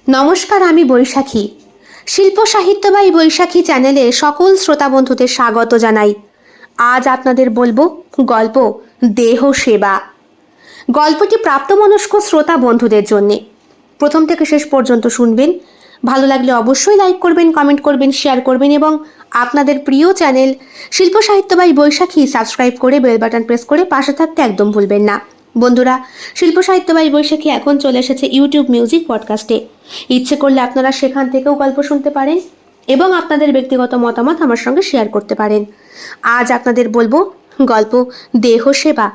নমস্কার, আমি বৈশাখী। শিল্প সাহিত্য বা এই বৈশাখী চ্যানেলে সকল শ্রোতা বন্ধুদের স্বাগত জানাই। আজ আপনাদের বলবো গল্প দেহ সেবা। গল্পটি প্রাপ্তমনস্ক শ্রোতা বন্ধুদের জন্যে। প্রথম থেকে শেষ পর্যন্ত শুনবেন। ভালো লাগলে অবশ্যই লাইক করবেন, কমেন্ট করবেন, শেয়ার করবেন এবং আপনাদের প্রিয় চ্যানেল শিল্প সাহিত্য বা এই বৈশাখী সাবস্ক্রাইব করে বেল বাটন প্রেস করে পাশে থাকতে একদম ভুলবেন না। বন্ধুরা, শিল্প সাহিত্য বা এই বৈশাখী এখন চলে এসেছে ইউটিউব মিউজিক পডকাস্টে। ইচ্ছে করলে আপনারা সেখান থেকেও গল্প শুনতে পারেন এবং আপনাদের ব্যক্তিগত মতামত আমার সঙ্গে শেয়ার করতে পারেন। আজ আপনাদের বলবো গল্প দেহ সেবা।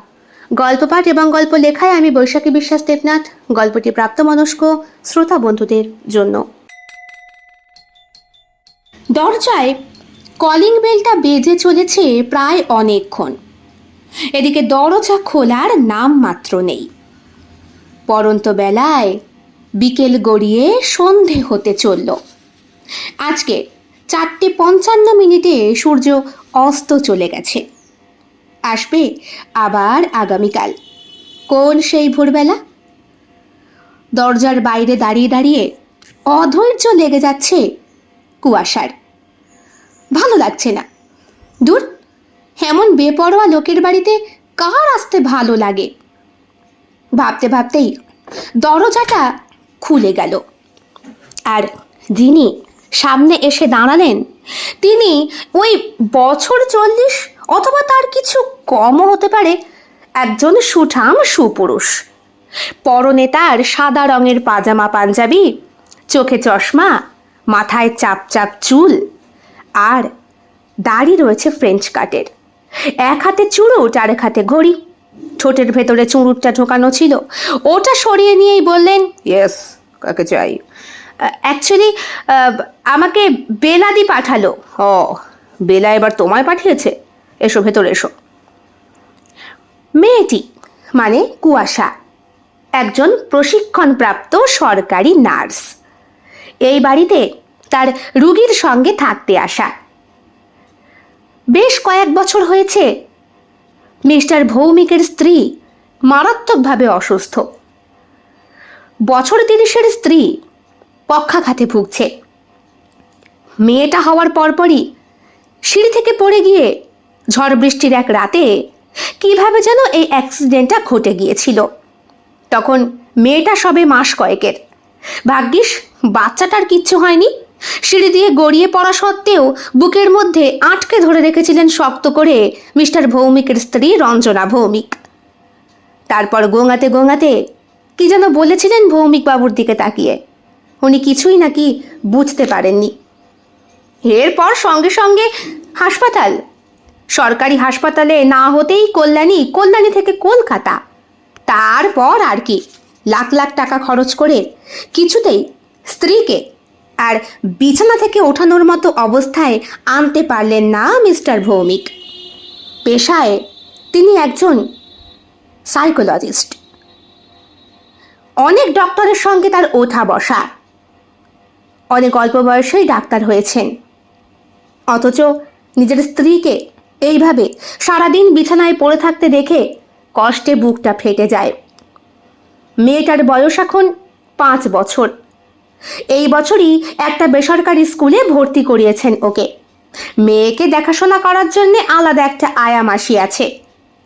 গল্প পাঠ এবং গল্প লেখায় আমি বৈশাখী বিশ্বাস দেবনাথ। গল্পটি প্রাপ্তমনস্ক শ্রোতা বন্ধুদের জন্য। দরজায় কলিং বেলটা বেজে চলেছে প্রায় অনেকক্ষণ। এদিকে দরজা খোলার নাম মাত্র নেই। পরন্ত বেলায় বিকেল গড়িয়ে সন্ধে হতে চলল। আজকে 4:55 সূর্য অস্ত চলে গেছে। আসবে আবার আগামীকাল। কোন সেই ভোরবেলা? দরজার বাইরে দাঁড়িয়ে দাঁড়িয়ে অধৈর্য লেগে যাচ্ছে কুয়াশার। ভালো লাগছে না। দূর, এমন বেপরোয়া লোকের বাড়িতে কার আসতে ভালো লাগে? ভাবতে ভাবতেই দরজাটা খুলে গেল। আর যিনি সামনে এসে দাঁড়ালেন তিনি ওই বছর 40 অথবা তার কিছু কমও হতে পারে একজন সুঠাম সুপুরুষ। পরনে তার সাদা রঙের পাজামা পাঞ্জাবি, চোখে চশমা, মাথায় চাপ চাপ চুল, আর দাড়ি রয়েছে ফ্রেঞ্চ কাটের। এক হাতে চুরুট আর এক হাতে ঘড়ি। ঠোঁটের ভেতরে চুরুটটা ঢোকানো ছিল, ওটা সরিয়ে নিয়েই বললেন, ইয়েস, কাকে চাই? অ্যাকচুয়ালি আমাকে বেলাদি পাঠালো। ও, বেলা এবার তোমায় পাঠিয়েছে? এসো, ভেতরে এসো। মেয়েটি মানে কুয়াশা একজন প্রশিক্ষণপ্রাপ্ত সরকারি নার্স। এই বাড়িতে তার রুগীর সঙ্গে থাকতে আসা। বেশ কয়েক বছর হয়েছে মিস্টার ভৌমিকের স্ত্রী মারাত্মকভাবে অসুস্থ। বছর 30-এর স্ত্রী পক্ষাঘাতে ভুগছে। মেয়েটা হওয়ার পরপরই সিঁড়ি থেকে পড়ে গিয়ে ঝড় বৃষ্টির এক রাতে কিভাবে যেন এই অ্যাক্সিডেন্টটা ঘটে গিয়েছিল। তখন মেয়েটা সবে মাস কয়েকের। ভাগ্যিস বাচ্চাটার কিচ্ছু হয়নি। সিঁড়ি দিয়ে গড়িয়ে পড়া সত্ত্বেও বুকের মধ্যে আটকে ধরে রেখেছিলেন শক্ত করে মিস্টার ভৌমিকের স্ত্রী রঞ্জনা ভৌমিক। তারপর গোঙাতে গোঙাতে কি যেন বলেছিলেন ভৌমিক বাবুর দিকে তাকিয়ে। উনি কিছুই নাকি বুঝতে পারেননি। এরপর সঙ্গে সঙ্গে হাসপাতাল। সরকারি হাসপাতালে না হতেই কল্যাণী, কল্যাণী থেকে কলকাতা। তারপর আর কি, লাখ লাখ টাকা খরচ করে কিছুতেই স্ত্রীকে আর বিছানা থেকে ওঠানোর মতো অবস্থায় আনতে পারলেন না মিস্টার ভৌমিক। পেশায় তিনি একজন সাইকোলজিস্ট। অনেক ডক্টরের সঙ্গে তার ওঠা বসা। অনেক অল্প বয়সেই ডাক্তার হয়েছেন, অথচ নিজের স্ত্রীকে এইভাবে সারাদিন বিছানায় পড়ে থাকতে দেখে কষ্টে বুকটা ফেটে যায়। মেয়েটার বয়স এখন 5 বছর। এই বছরই একটা বেসরকারি স্কুলে ভর্তি করিয়েছেন ওকে। মেয়েকে দেখাশোনা করার জন্য আলাদা একটা আয়া মাসি আছে,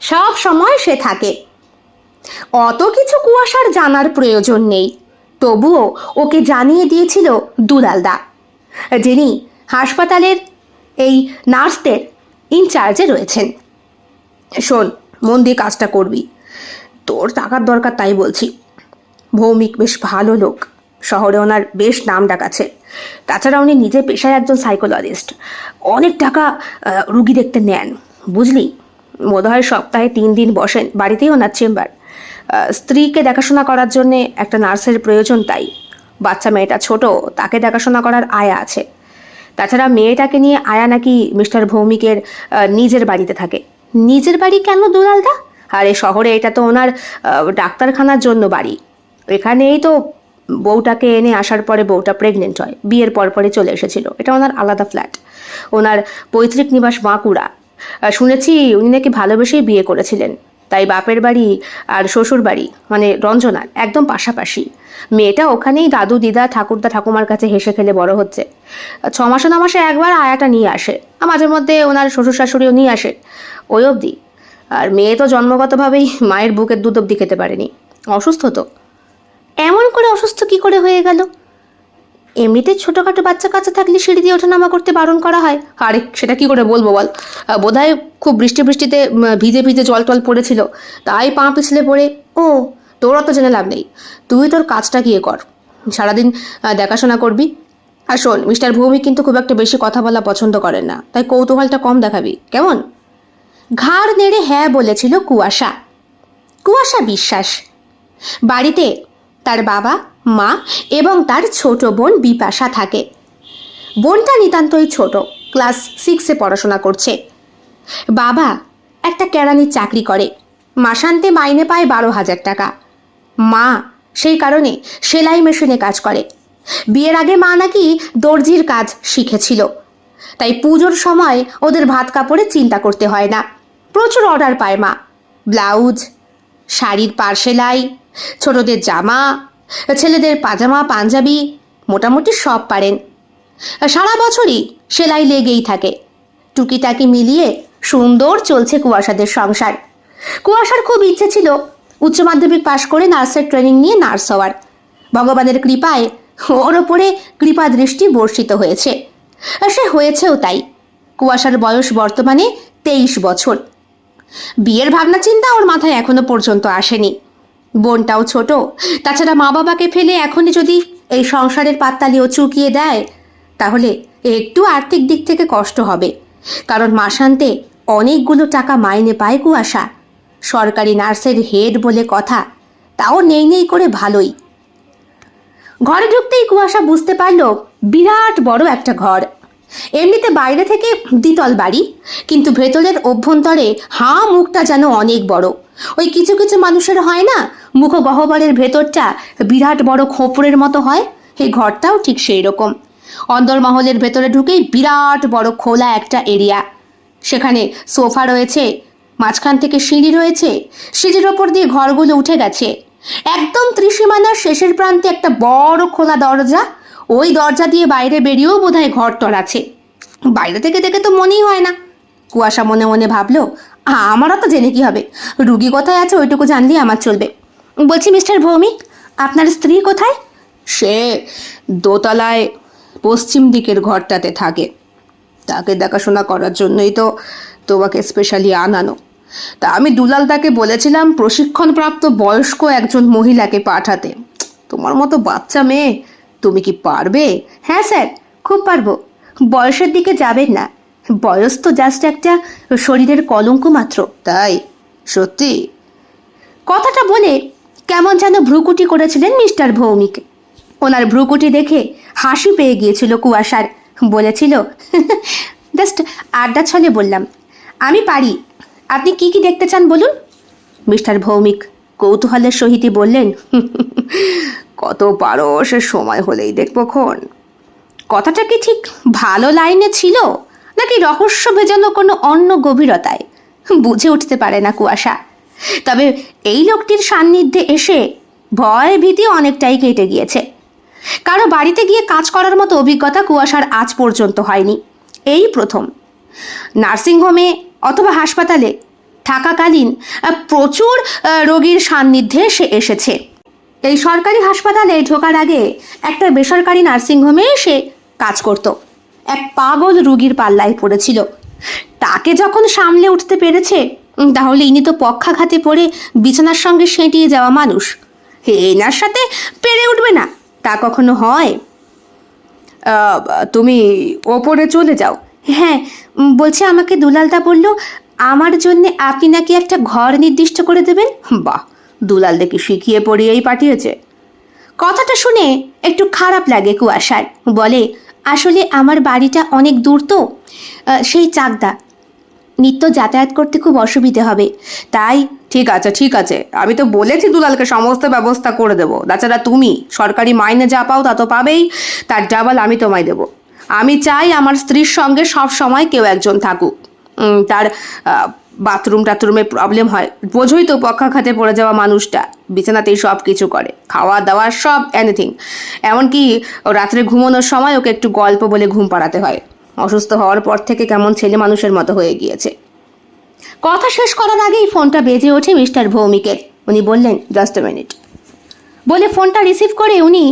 সব সময় সে থাকে। অত কিছু কুয়াশার জানার প্রয়োজন নেই, তবুও ওকে জানিয়ে দিয়েছিল দুলালদা, যিনি হাসপাতালের এই নার্সদের ইনচার্জে রয়েছেন। শোন, মন দিয়ে কাজটা করবি, তোর টাকার দরকার তাই বলছি। ভৌমিক বেশ ভালো লোক, শহরে ওনার বেশ নাম ডাক আছে। তাছাড়া উনি নিজে পেশায় একজন সাইকোলজিস্ট। অনেক টাকা রুগী দেখতে নেন, বুঝলি। বোধহয় সপ্তাহে 3 দিন বসেন, বাড়িতেই ওনার চেম্বার। স্ত্রীকে দেখাশোনা করার জন্যে একটা নার্সের প্রয়োজন, তাই। বাচ্চা মেয়েটা ছোট, তাকে দেখাশোনা করার আয়া আছে। তাছাড়া মেয়েটাকে নিয়ে আয়া নাকি মিস্টার ভৌমিকের নিজের বাড়িতে থাকে। নিজের বাড়ি কেন দুলালদা? আর এই শহরে এটা তো ওনার ডাক্তারখানার জন্য বাড়ি। এখানেই তো বউটাকে এনে আসার পরে বউটা প্রেগনেন্ট হয়, বিয়ের পরপরে চলে এসেছিল। এটা ওনার আলাদা ফ্ল্যাট। ওনার পৈতৃক নিবাস বাঁকুড়া। শুনেছি উনি নাকি ভালোবেসেই বিয়ে করেছিলেন। তাই বাপের বাড়ি আর শ্বশুর বাড়ি মানে রঞ্জনার একদম পাশাপাশি। মেয়েটা ওখানেই দাদু দিদা ঠাকুরদা ঠাকুমার কাছে হেসে খেলে বড় হচ্ছে। 6 মাসে 9 মাসে একবার আয়াটা নিয়ে আসে, মাঝে মধ্যে ওনার শ্বশুর শাশুড়িও নিয়ে আসে, ওই অবধি। আর মেয়ে তো জন্মগতভাবেই মায়ের বুকের দুধ অবধি খেতে পারেনি, অসুস্থ তো। এমন করে অসুস্থ কি করে হয়ে গেল? এমনিতে ছোটখাটো বাচ্চা কাচ্চা থাকলে সিঁড়ি দিয়ে ওঠানামা করতে বারণ করা হয়। আরে সেটা কি করে বলবো বল, বোধহয় খুব বৃষ্টিতে ভিজে ভিজে জল টল পড়েছিল, তাই পা পিছলে পড়ে। ও, তোর অত জেনে লাভ নেই, তুই তোর কাজটা গিয়ে কর, সারাদিন দেখাশোনা করবি। আর শোন, মিস্টার ভৌমিক কিন্তু খুব একটা বেশি কথা বলা পছন্দ করেন না, তাই কৌতূহলটা কম দেখাবি, কেমন? ঘাড় নেড়ে হ্যাঁ বলেছিল কুয়াশা। কুয়াশা বিশ্বাস। বাড়িতে তার বাবা মা এবং তার ছোট বোন বিপাশা থাকে। বোনটা নিতান্তই ছোট, ক্লাস 6-এ পড়াশোনা করছে। বাবা একটা কেরানির চাকরি করে, মাসান্তে মাইনে পায় 12,000 টাকা। মা সেই কারণে সেলাই মেশিনে কাজ করে। বিয়ের আগে মা নাকি দর্জির কাজ শিখেছিল, তাই পুজোর সময় ওদের ভাত কাপড়ে চিন্তা করতে হয় না। প্রচুর অর্ডার পায় মা, ব্লাউজ, শাড়ির পার সেলাই, ছোটদের জামা, ছেলেদের পাজামা পাঞ্জাবি, মোটামুটি সব পারেন। সারা বছরই সেলাই লেগেই থাকে। টুকিটাকি মিলিয়ে সুন্দর চলছে কুয়াশাদের সংসার। কুয়াশার খুব ইচ্ছে ছিল উচ্চ মাধ্যমিক পাশ করে নার্সের ট্রেনিং নিয়ে নার্স হওয়ার। ভগবানের কৃপায় ওর ওপরে কৃপা দৃষ্টি বর্ষিত হয়েছে, সে হয়েছেও তাই। কুয়াশার বয়স বর্তমানে 23 বছর। বিয়ের ভাবনা চিন্তা ওর মাথায় এখনো পর্যন্ত আসেনি। বোনটাও ছোট, তাছাড়া মা বাবাকে ফেলে এখনই যদি এই সংসারের পাততালিও চুকিয়ে দেয় তাহলে একটু আর্থিক দিক থেকে কষ্ট হবে, কারণ মাসান্তে অনেকগুলো টাকা মাইনে পায় কুয়াশা। সরকারি নার্সের হেড বলে কথা, তাও নেই নেই করে ভালোই। ঘরে ঢুকতেই কুয়াশা বুঝতে পারল বিরাট বড় একটা ঘর। এমনিতে বাইরে থেকে দ্বিতল বাড়ি, কিন্তু ভেতরের অভ্যন্তরে মুখটা যেন অনেক বড়। ওই কিছু কিছু মানুষের হয় না, মুখ গহ্বরের ভেতরটা বিরাট বড় খোপরের মতো হয়, এই ঘরটাও ঠিক সেই রকম। অন্দরমহলের ভেতরে ঢুকেই বিরাট বড় খোলা একটা এরিয়া, সেখানে সোফা রয়েছে, মাঝখান থেকে সিঁড়ি রয়েছে, সিঁড়ির ওপর দিয়ে ঘরগুলো উঠে গেছে। একদম ত্রিসীমানার শেষের প্রান্তে একটা বড় খোলা দরজা, ওই দরজা দিয়ে বাইরে বেরিয়েও বোধহয় ঘরটর আছে। বাইরে থেকে দেখে তো মনেই হয় না। কুয়াশা মনে মনে ভাবলো, আমারও তো জেনে কি হবে, রুগী কোথায় আছে ওইটুকু জানলেই আমার চলবে। বলছি মিস্টার ভৌমিক, আপনার স্ত্রী কোথায়? সে দোতলায় পশ্চিম দিকের ঘরটাতে থাকে, তাকে দেখাশোনা করার জন্যই তো তোমাকে স্পেশালি আনানো। তা আমি দুলালদাকে বলেছিলাম প্রশিক্ষণপ্রাপ্ত বয়স্ক একজন মহিলাকে পাঠাতে। তোমার মতো বাচ্চা মেয়ে, তুমি কি পারবে? হ্যাঁ স্যার, খুব পারবো। বয়সের দিকে যাবেন না, বয়স তো জাস্ট একটা শরীরের কলঙ্ক মাত্র। তাই? সত্যি? কথাটা বলে কেমন যেন ভ্রুকুটি করেছিলেন মিস্টার ভৌমিক। ওনার ভ্রুকুটি দেখে হাসি পেয়ে গিয়েছিল কুয়াশার। বলেছিল, জাস্ট আড্ডা ছলে বললাম, আমি পারি। আপনি কি কি দেখতে চান বলুন? মিস্টার ভৌমিক কৌতূহলের সহিতই বললেন, কত পারো সে সময় হলেই দেখবো খন। কথাটা কি ঠিক ভালো লাইনে ছিল নাকি রহস্য ভেজানো কোনো অন্য গভীরতায়, বুঝে উঠতে পারে না কুয়াশা। তবে এই লোকটির সান্নিধ্যে এসে ভয় ভীতি অনেকটাই কেটে গিয়েছে। কারো বাড়িতে গিয়ে কাজ করার মতো অভিজ্ঞতা কুয়াশার আজ পর্যন্ত হয়নি, এই প্রথম। নার্সিংহোমে অথবা হাসপাতালে থাকাকালীন প্রচুর রোগীর সান্নিধ্যে সে এসেছে। এই সরকারি হাসপাতালে ঢোকার আগে একটা বেসরকারি নার্সিংহোমে সে কাজ করত। এক পাগল রুগীর পাল্লায় পড়েছিল। তাকে যখন সামলে উঠতে পেরেছে, তাহলে ইনি তো পক্ষাঘাতে পড়ে বিছানার সঙ্গে সেঁটিয়ে যাওয়া মানুষ, এনার সাথে পেরে উঠবে না তা কখনো হয়? তুমি ওপরে চলে যাও। হ্যাঁ, বলছে আমাকে দুলালদা বলল আমার জন্য আপনি নাকি একটা ঘর নির্দিষ্ট করে দেবেন। বাহ, দুলাল দেখি শিখিয়ে পড়িয়েই পাঠিয়েছে। কথাটা শুনে একটু খারাপ লাগে কুয়াশার। বলে, আসলে আমার বাড়িটা অনেক দূর তো, সেই চাকদা, নিত্য যাতায়াত করতে খুব অসুবিধে হবে, তাই। ঠিক আছে ঠিক আছে, আমি তো বলেছি দুলালকে সমস্ত ব্যবস্থা করে দেবো। তাছাড়া তুমি সরকারি মাইনে যা পাও তা তো পাবেই, তার ডাবল আমি তোমায় দেবো। আমি চাই আমার স্ত্রীর সঙ্গে সব সময় কেউ একজন থাকুক, তার বাথরুম টাথরুমে প্রবলেম হয়, বোঝোই তো, পক্ষাঘাতে পড়ে যাওয়া মানুষটা বিছানাতেই সব কিছু করে, খাওয়া দাওয়া সব এনিথিং। এমনকি রাত্রে ঘুমানোর সময় ওকে একটু গল্প বলে ঘুম পাড়াতে হয়। অসুস্থ হওয়ার পর থেকে কেমন ছেলে মানুষের মতো হয়ে গিয়েছে। কথা শেষ করার আগেই ফোনটা বেজে ওঠে মিস্টার ভৌমিকের। উনি বললেন, জাস্ট এ মিনিট বলে ফোনটা রিসিভ করে উনি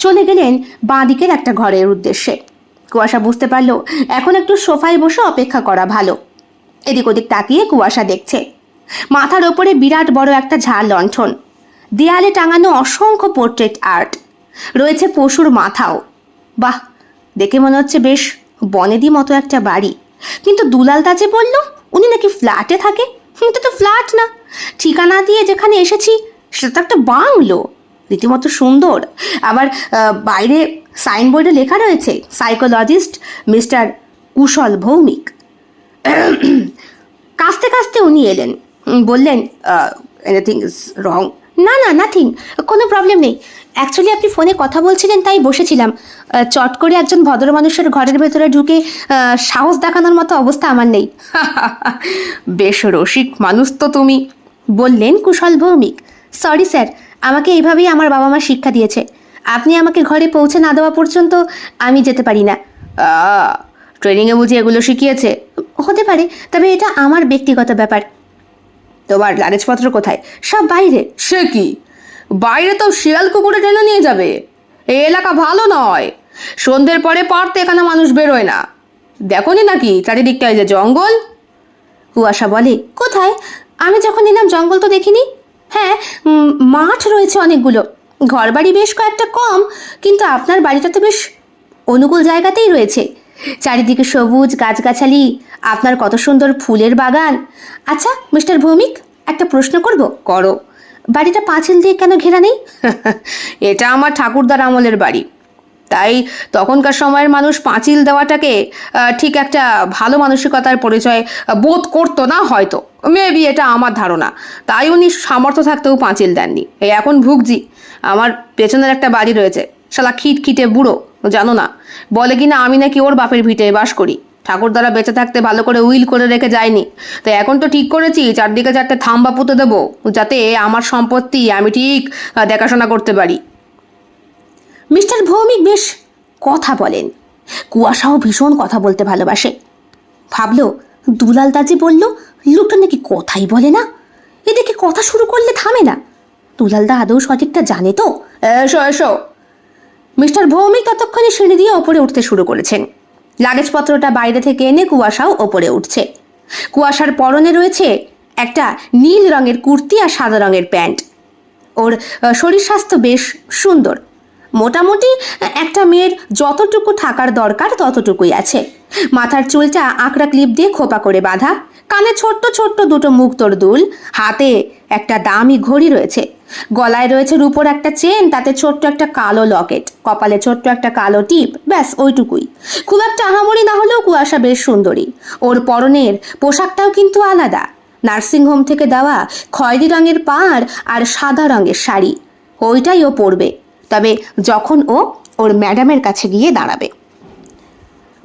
চলে গেলেন বাঁ দিকের একটা ঘরের উদ্দেশ্যে। কুয়াশা বুঝতে পারলো এখন একটু সোফায় বসে অপেক্ষা করা ভালো। এদিক ওদিক তাকিয়ে কুয়াশা দেখছে মাথার ওপরে বিরাট বড় একটা ঝাড় লণ্ঠন, দেয়ালে টাঙানো অসংখ্য পোর্ট্রেট আর্ট, রয়েছে পশুর মাথাও। বাহ, দেখে মনে হচ্ছে বেশ বনেদি মতো একটা বাড়ি। কিন্তু দুলালদা যে বলল উনি নাকি ফ্ল্যাটে থাকে, এটা তো ফ্ল্যাট না, ঠিকানা দিয়ে যেখানে এসেছি সেটা তো একটা বাংলো, রীতিমতো সুন্দর। আবার বাইরে সাইনবোর্ডে লেখা রয়েছে সাইকোলজিস্ট মিস্টার কুশল ভৌমিক। কাঁচতে কাঁচতে উনি এলেন, বললেন, এনিথিং ইজ রং? না না, নাথিং, কোনো প্রবলেম নেই। অ্যাকচুয়ালি আপনি ফোনে কথা বলছিলেন তাই বসেছিলাম। চট করে একজন ভদ্র মানুষের ঘরের ভেতরে ঢুকে সাহস দেখানোর মতো অবস্থা আমার নেই। বেশ রসিক মানুষ তো তুমি, বললেন কুশল ভৌমিক। সরি স্যার, আমাকে এইভাবেই আমার বাবা মা শিক্ষা দিয়েছে। আপনি আমাকে ঘরে পৌঁছে না দেওয়া পর্যন্ত আমি যেতে পারি না। ট্রেনিংয়ে বুঝি এগুলো শিখিয়েছে? হতে পারে, তবে এটা আমার ব্যক্তিগত ব্যাপার। তোমার লাগেজপত্র কোথায়? সব বাইরে। সে কি, বাইরে তো শিয়াল কুকুরে টেনে নিয়ে যাবে। এই এলাকা ভালো নয়, সন্ধ্যের পরে পারতে এখানে মানুষ বেরোয় না। দেখোনি নাকি চারিদিকটায় যে জঙ্গল? কুয়াশা বলে, কোথায়? আমি যখন এলাম জঙ্গল তো দেখিনি। হ্যাঁ, মাঠ রয়েছে অনেকগুলো, ঘরবাড়ি বেশ কয়েকটা কম, কিন্তু আপনার বাড়িটা তো বেশ অনুকূল জায়গাতেই রয়েছে। চারিদিকে সবুজ গাছগাছালি, আপনার কত সুন্দর ফুলের বাগান। আচ্ছা মিস্টার ভৌমিক, একটা প্রশ্ন করব? করো। বাড়িটা পাঁচিল দিয়ে কেন ঘেরা নেই? এটা আমার ঠাকুরদার আমলের বাড়ি, তাই তখনকার সময়ের মানুষ পাঁচিল দেওয়াটাকে ঠিক একটা ভালো মানসিকতার পরিচয় বোধ করতো না হয়তো, মেবি, এটা আমার ধারণা। তাই উনি সামর্থ্য থাকতেও পাঁচিল দেননি। এই এখন ভুগছি। আমার পেছনের একটা বাড়ি রয়েছে, শালা খিটখিটে বুড়ো, জানো না, বলে কিনা আমি নাকি ওর বাপের ভিটে বাস করি। ঠাকুরদারা বেঁচে থাকতে ভালো করে উইল করে রেখে যায়নি, তাই এখন তো ঠিক করেছি চারদিকে চারটে থাম্বা পুঁতে দেবো, যাতে আমার সম্পত্তি আমি ঠিক দেখাশোনা করতে পারি। মিস্টার ভৌমিক বেশ কথা বলেন। কুয়াশাও ভীষণ কথা বলতে ভালোবাসে। ভাবলো, দুলাল দাজি বলল লোকটা নাকি কথাই বলে না, এদিকে কথা শুরু করলে থামে না। দুলালদা আদৌ সঠিকটা জানে তো? এসো এসো। মিস্টার ভৌমিক ততক্ষণে সিঁড়ি দিয়ে ওপরে উঠতে শুরু করেছেন। লাগেজপত্রটা বাইরে থেকে এনে কুয়াশাও ওপরে উঠছে। কুয়াশার পরনে রয়েছে একটা নীল রঙের কুর্তি আর সাদা রঙের প্যান্ট। ওর শরীর স্বাস্থ্য বেশ সুন্দর, মোটামুটি একটা মেয়ের যতটুকু থাকার দরকার ততটুকুই আছে। মাথার চুলটা আঁকড়া ক্লিপ দিয়ে খোপা করে বাঁধা, কানে ছোট্ট ছোট্ট দুটো মুক্তোর দুল, হাতে একটা দামি ঘড়ি রয়েছে, গলায় রয়েছে রূপোর একটা চেন, তাতে ছোট্ট একটা কালো লকেট, কপালে ছোট্ট একটা কালো টিপ, ব্যাস ওইটুকুই। খুব একটা আহামরি না হলেও কুয়াশা বেশ সুন্দরী। ওর পরনের পোশাকটাও কিন্তু আলাদা, নার্সিংহোম থেকে দেওয়া খয়েরি রঙের পাড় আর সাদা রঙের শাড়ি, ওইটাই ও পরবে, তবে যখন ও ওর ম্যাডামের কাছে গিয়ে দাঁড়াবে।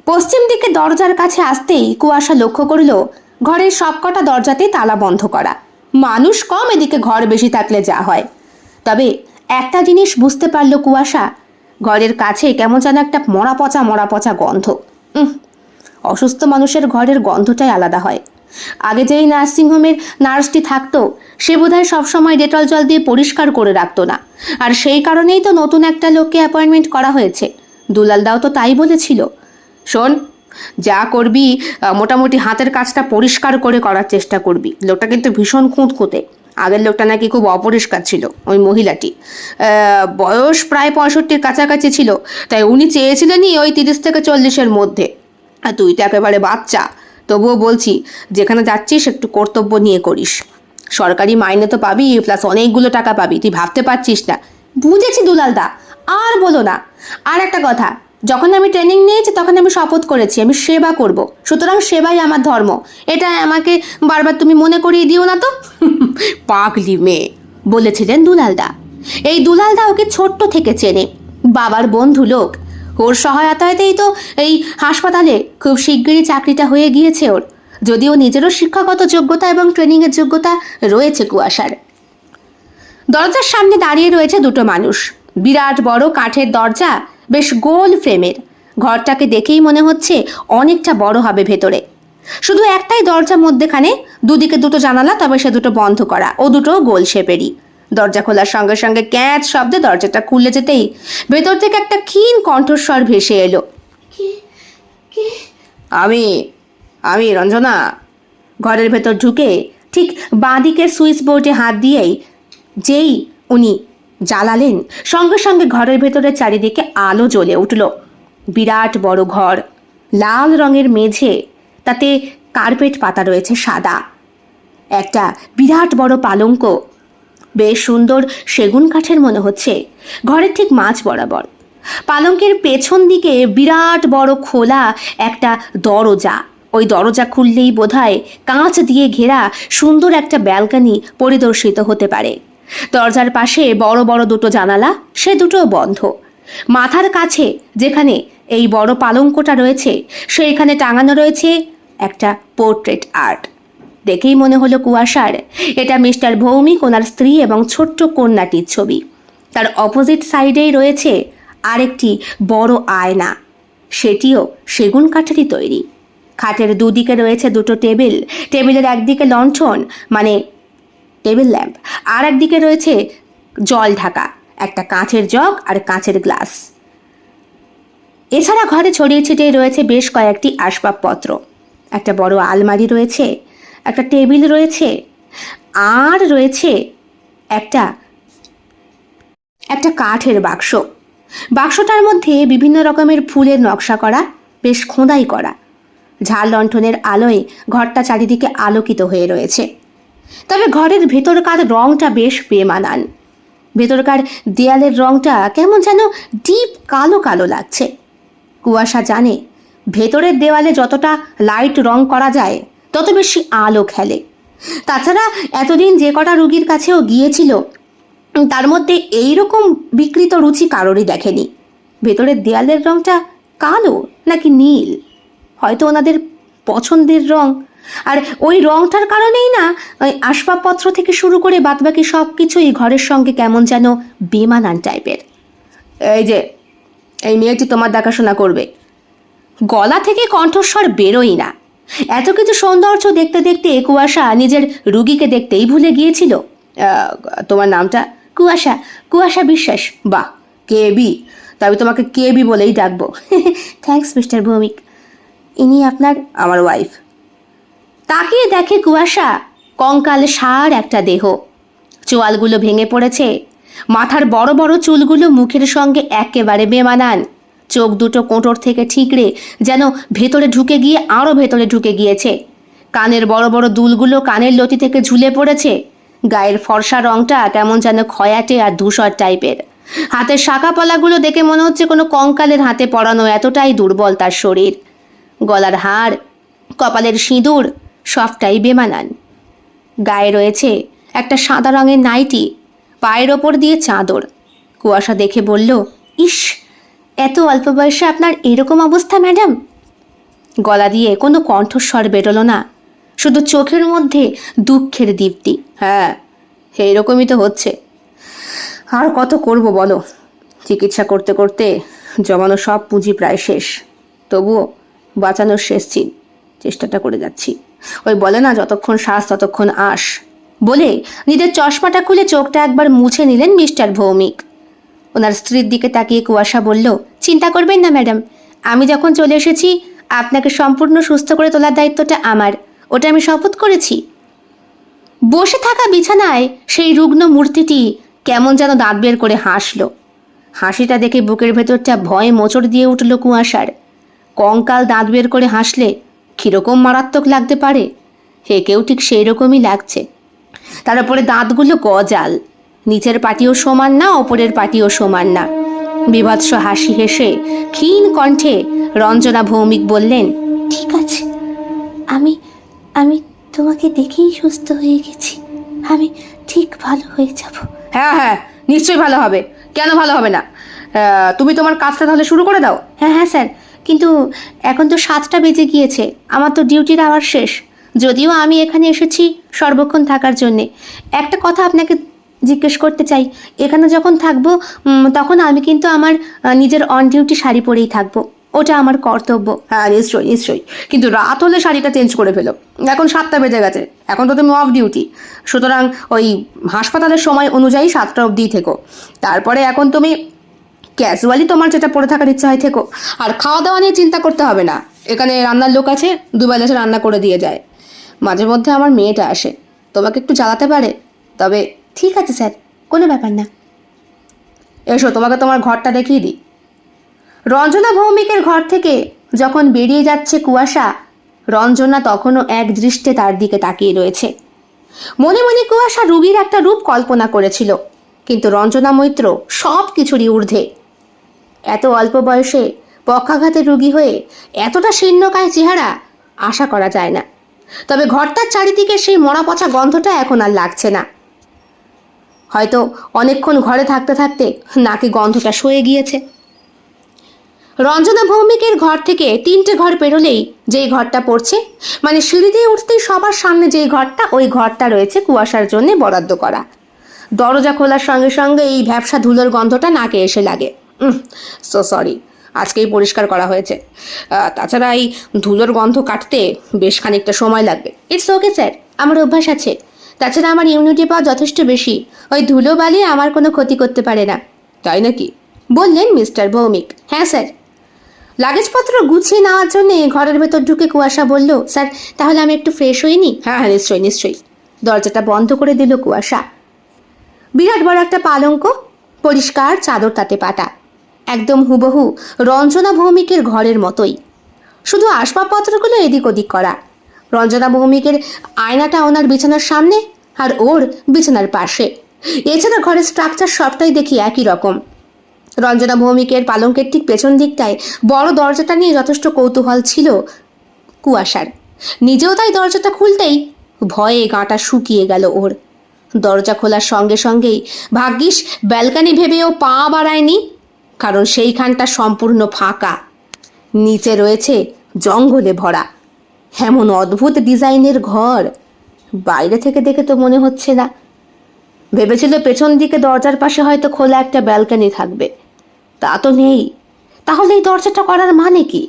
পশ্চিম দিকে দরজার কাছে আসতেই কুয়াশা লক্ষ্য করল ঘরের সবকটা দরজাতেই তালা বন্ধ করা। মানুষ কম, এদিকে ঘর বেশি থাকলে যা হয়। তবে একটা জিনিস বুঝতে পারল কুয়াশা, ঘরের কাছে কেমন যেন একটা মরা পচা গন্ধ। অসুস্থ মানুষের ঘরের গন্ধটাই আলাদা হয়। আগে যেই নার্সিংহোমের নার্সটি থাকতো সে বোধহয় সবসময় ডেটল জল দিয়ে পরিষ্কার করে রাখতো না, আর সেই কারণেই তো নতুন একটা লোককে অ্যাপয়েন্টমেন্ট করা হয়েছে। দুলালদাও তো তাই বলেছিল। শোন, যা করবি মোটামুটি হাতের কাজটা পরিষ্কার করে করার চেষ্টা করবি। লোকটা কিন্তু ভীষণ খুঁতখুঁতে। আগের লোকটা নাকি খুব অপরিষ্কার ছিল, ওই মহিলাটি। বয়স প্রায় 65-র কাছাকাছি ছিল, তাই উনি চেয়েছিলেনই ওই 30 থেকে 40-এর মধ্যে। আর তুই তো একেবারে বাচ্চা, তবুও বলছি যেখানে যাচ্ছিস একটু কর্তব্য নিয়ে করিস। সরকারি মাইনে তো পাবি, প্লাস অনেকগুলো টাকা পাবি, তুই ভাবতে পারছিস না। বুঝেছি দুলালদা, আর বলো না। আর একটা কথা, যখন আমি ট্রেনিং নিয়েছি তখন আমি শপথ করেছি আমি সেবা করব, সুতরাং সেবাই আমার ধর্ম। এটা আমাকে বারবার তুমি মনে করিয়ে দিও না তো। পাগলি মেয়ে, বলেছিলেন দুলালদা। এই দুলালদা ওকে ছোট্ট থেকে চেনে, বাবার বন্ধু লোক। ওর সহায়তাতেই তো এই হাসপাতালে খুব শিগগিরই চাকরিটা হয়ে গিয়েছে ওর। যদিও নিজেরও শিক্ষাগত যোগ্যতা এবং ট্রেনিংয়ের যোগ্যতা রয়েছে কুয়াশার। দরজার সামনে দাঁড়িয়ে রয়েছে দুটো মানুষ। বিরাট বড় কাঠের দরজা, বেশ গোল ফ্রেমের। ঘরটাকে দেখেই মনে হচ্ছে অনেকটা বড় হবে ভেতরে। শুধু একটাই দরজা মধ্যেখানে, দুদিকে দুটো জানালা, তবে সে দুটো বন্ধ করা ও দুটো গোল শেপেরই। দরজা খোলার সঙ্গে সঙ্গে ক্যাঁচ শব্দে দরজাটা খুলে যেতেই ভেতর থেকে একটা ক্ষীণ কণ্ঠস্বর ভেসে এলো। আমি আমি রঞ্জনা। ঘরের ভেতর ঢুকে ঠিক বাঁদিকের সুইচ বোর্ডে হাত দিয়েই যেই উনি জ্বালালেন, সঙ্গে সঙ্গে ঘরের ভেতরে চারিদিকে আলো জ্বলে উঠল। বিরাট বড় ঘর, লাল রঙের মেঝে, তাতে কার্পেট পাতা রয়েছে সাদা। একটা বিরাট বড় পালঙ্ক, বেশ সুন্দর সেগুন কাঠের মনে হচ্ছে, ঘরের ঠিক মাঝ বরাবর। পালঙ্কের পেছন দিকে বিরাট বড় খোলা একটা দরজা। ওই দরজা খুললেই বোধহয় কাঁচ দিয়ে ঘেরা সুন্দর একটা ব্যালকনি পরিদর্শিত হতে পারে। দরজার পাশে বড় বড় দুটো জানালা, সে দুটো বন্ধ। মাথার কাছে যেখানে এই বড় পালঙ্কটা রয়েছে, সেইখানে টাঙানো রয়েছে একটা পোর্ট্রেট আর্ট। দেখেই মনে হলো কুয়াশার এটা মিস্টার ভৌমিক, ওনার স্ত্রী এবং ছোট্ট কন্যাটির ছবি। তার অপোজিট সাইডেই রয়েছে আরেকটি বড় আয়না, সেটিও সেগুন কাঠেরই তৈরি। খাটের দুদিকে রয়েছে দুটো টেবিল, টেবিলের একদিকে লণ্ঠন মানে টেবিল ল্যাম্প, আর একদিকে রয়েছে জল ঢাকা একটা কাঁচের জগ আর কাঁচের গ্লাস। এছাড়া ঘরে ছড়িয়ে ছিটিয়ে রয়েছে বেশ কয়েকটি আসবাবপত্র। একটা বড় আলমারি রয়েছে, একটা টেবিল রয়েছে, আর রয়েছে একটা একটা কাঠের বাক্স। বাক্সটার মধ্যে বিভিন্ন রকমের ফুলের নকশা করা, বেশ খোদাই করা। ঝাল লণ্ঠনের আলোয় ঘরটা চারিদিকে আলোকিত হয়ে রয়েছে। তবে ঘরের ভেতরকার রংটা বেশ বেমানান। ভেতরকার দেয়ালের রংটা কেমন যেন ডিপ কালো কালো লাগছে। কুয়াশা জানে ভেতরের দেওয়ালে যতটা লাইট রং করা যায় তত বেশি আলো খেলে। তাছাড়া এতদিন যে কটা রুগীর কাছেও গিয়েছিল তার মধ্যে এইরকম বিকৃত রুচি কারোরই দেখেনি। ভেতরের দেয়ালের রংটা কালো নাকি নীল, হয়তো ওনাদের পছন্দের রং। আর ওই রংটার কারণেই না ওই আসবাবপত্র থেকে শুরু করে বাদবাকি সব কিছুই ঘরের সঙ্গে কেমন যেন বেমানান টাইপের। এই যে এই মেয়েটি তোমার দেখাশোনা করবে। গলা থেকে কণ্ঠস্বর বেরোই না। এত কিছু সৌন্দর্য দেখতে দেখতে কুয়াশা নিজের রুগীকে দেখতেই ভুলে গিয়েছিল। তোমার নামটা? কুয়াশা, কুয়াশা বিশ্বাস। বাহ, কেবি। তবে তোমাকে কেবি বলেই ডাকবো। Thanks mister Bhowmik. ইনি আপনার? আমার ওয়াইফ। তাকিয়ে দেখে কুয়াশা কঙ্কাল সার একটা দেহ। চোয়ালগুলো ভেঙে পড়েছে, মাথার বড় বড় চুলগুলো মুখের সঙ্গে একেবারে বেমানান। চোখ দুটো কোঁটর থেকে ঠিকরে যেন ভেতরে ঢুকে গিয়ে আরও ভেতরে ঢুকে গিয়েছে। কানের বড় বড় দুলগুলো কানের লতি থেকে ঝুলে পড়েছে। গায়ের ফর্সা রংটা কেমন যেন খয়াটে আর ধূসর টাইপের। হাতের শাঁখাপলাগুলো দেখে মনে হচ্ছে কোনো কঙ্কালের হাতে পড়ানো, এতটাই দুর্বল তার শরীর। গলার হাড়, কপালের সিঁদুর সবটাই বেমানান। গায়ে রয়েছে একটা সাদা রঙের নাইটি, পায়ের ওপর দিয়ে চাদর। কুয়াশা দেখে বলল, ইস, এত অল্প বয়সে আপনার এরকম অবস্থা ম্যাডাম? গলা দিয়ে কোনো কণ্ঠস্বর বেরোলো না, শুধু চোখের মধ্যে দুঃখের দীপ্তি। হ্যাঁ, এইরকমই তো হচ্ছে। আর কত করব বলো? চিকিৎসা করতে করতে জমানো সব পুঁজি প্রায় শেষ। তবুও বাঁচানোর শেষ চেষ্টাটা করে যাচ্ছি। ওই বলে না, যতক্ষণ শ্বাস ততক্ষণ আশ। বলে নিজের চশমাটা খুলে চোখটা একবার মুছে নিলেন মিস্টার ভৌমিক। ওনার স্ত্রীর দিকে তাকিয়ে কুয়াশা বলল, চিন্তা করবেন না ম্যাডাম, আমি যখন চলে এসেছি আপনাকে সম্পূর্ণ সুস্থ করে তোলার দায়িত্বটা আমার, ওটা আমি শপথ করেছি। বসে থাকা বিছানায় সেই রুগ্ন মূর্তিটি কেমন যেন দাঁত বের করে হাসল। হাসিটা দেখে বুকের ভেতরটা ভয়ে মোচড় দিয়ে উঠল কুয়াশার। কঙ্কাল দাঁত বের করে হাসলে কিরকম মারাত্মক লাগতে পারে, হেকেও ঠিক সেই রকমই লাগছে। তার উপরে দাঁতগুলো গজাল, নিচের পাটিও সমান না, ওপরের পাটিও সমান না। বিভৎস হাসি হেসে ক্ষীণ কণ্ঠে রঞ্জনা ভৌমিক বললেন, ঠিক আছে, আমি আমি তোমাকে দেখেই সুস্থ হয়ে গেছি। আমি ঠিক ভালো হয়ে যাব। হ্যাঁ হ্যাঁ, নিশ্চয়ই ভালো হবে। কেন ভালো হবে না? তুমি তোমার কাজটা তাহলে শুরু করে দাও। হ্যাঁ হ্যাঁ স্যার, কিন্তু এখন তো 7টা বেজে গিয়েছে, আমার তো ডিউটির আওয়ার শেষ। যদিও আমি এখানে এসেছি সর্বক্ষণ থাকার জন্যে। একটা কথা আপনাকে জিজ্ঞেস করতে চাই, এখানে যখন থাকবো তখন আমি কিন্তু আমার নিজের অন ডিউটি শাড়ি পরেই থাকবো, ওটা আমার কর্তব্য। হ্যাঁ নিশ্চয়ই নিশ্চয়ই, কিন্তু রাত হলে শাড়িটা চেঞ্জ করে ফেলো। এখন 7টা বেজে গেছে, এখন তো তুমি অফ ডিউটি, সুতরাং ওই হাসপাতালের সময় অনুযায়ী 7টা অবধি থেকো। তারপরে এখন তুমি ক্যাজুয়ালি তোমার যেটা পরে থাকার ইচ্ছা হয় থেকো। আর খাওয়া দাওয়া নিয়ে চিন্তা করতে হবে না, এখানে রান্নার লোক আছে, দুবেলা এসে রান্না করে দিয়ে যায়। মাঝে মধ্যে আমার মেয়েটা আসে, তোমাকে একটু জ্বালাতে পারে, তবে ঠিক আছে স্যার, কোনো ব্যাপার না। এসো তোমাকে তোমার ঘরটা দেখিয়ে দিই। রঞ্জনা ভৌমিকের ঘর থেকে যখন বেরিয়ে যাচ্ছে কুয়াশা, রঞ্জনা তখনও এক দৃষ্টে তার দিকে তাকিয়ে রয়েছে। মনে মনে কুয়াশা রুগীর একটা রূপ কল্পনা করেছিল, কিন্তু রঞ্জনা মৈত্র সব কিছুরই ঊর্ধ্বে। এত অল্প বয়সে পক্ষাঘাতের রোগী হয়ে এতটা শীর্ণকায় চেহারা আশা করা যায় না। তবে ঘরটার চারিদিকে সেই মরা পচা গন্ধটা এখন আর লাগছে না। হয়তো অনেকক্ষণ ঘরে থাকতে থাকতে নাকি গন্ধটা সয়ে গিয়েছে। রঞ্জনা ভৌমিকের ঘর থেকে 3টে ঘর পেরোলেই যেই ঘরটা পড়ছে, মানে সিঁড়ি দিয়ে উঠতেই সবার সামনে যেই ঘরটা, ওই ঘরটা রয়েছে কুয়াশার জন্য বরাদ্দ করা। দরজা খোলার সঙ্গে সঙ্গে এই ভ্যাপসা ধুলোর গন্ধটা নাকে এসে লাগে। সো সরি, আজকেই পরিষ্কার করা হয়েছে। তাছাড়া এই ধুলোর গন্ধ কাটতে বেশ খানিকটা সময় লাগবে। ইটস ওকে স্যার, আমার অভ্যাস আছে। তাছাড়া আমার ইমিউনিটি পাওয়ার যথেষ্ট বেশি, ওই ধুলো বালি আমার কোনো ক্ষতি করতে পারে না। তাই নাকি? বললেন মিস্টার ভৌমিক। হ্যাঁ স্যার। লাগেজপত্র গুছিয়ে নেওয়ার জন্য ঘরের ভেতর ঢুকে কুয়াশা বলল, স্যার তাহলে আমি একটু ফ্রেশ হইনি? হ্যাঁ হ্যাঁ নিশ্চয়ই নিশ্চয়ই। দরজাটা বন্ধ করে দিল কুয়াশা। বিরাট বড় একটা পালঙ্ক, পরিষ্কার চাদর তাতে পাতা, একদম হুবহু রঞ্জনা ভৌমিকের ঘরের মতোই, শুধু আসবাবপত্রগুলো এদিক ওদিক করা। রঞ্জনা ভৌমিকের আয়নাটা ওনার বিছানার সামনে আর ওর বিছানার পাশে। এছাড়া ঘরের স্ট্রাকচার সবটাই দেখি একই রকম। রঞ্জনা ভৌমিকের পালঙ্কের ঠিক পেছন দিকটায় বড় দরজাটা নিয়ে যথেষ্ট কৌতূহল ছিল কুয়াশার। নিজেও তাই দরজাটা খুলতেই ভয়ে গাঁটা শুকিয়ে গেল ওর। দরজা খোলার সঙ্গে সঙ্গেই ভাগ্যিস ব্যালকানি ভেবেও পা বাড়ায়নি, কারণ সেইখানটা সম্পূর্ণ ফাঁকা। নিচে রয়েছে জঙ্গলে ভরা এমন অদ্ভুত ডিজাইনের ঘর, বাইরে থেকে দেখে তো মনে হচ্ছে না। ভেবেছিল পেছন দিকে দরজার পাশে হয়তো খোলা একটা ব্যালকানি থাকবে, তা তো নেই। তাহলে এই দরজাটা করার মানে কি?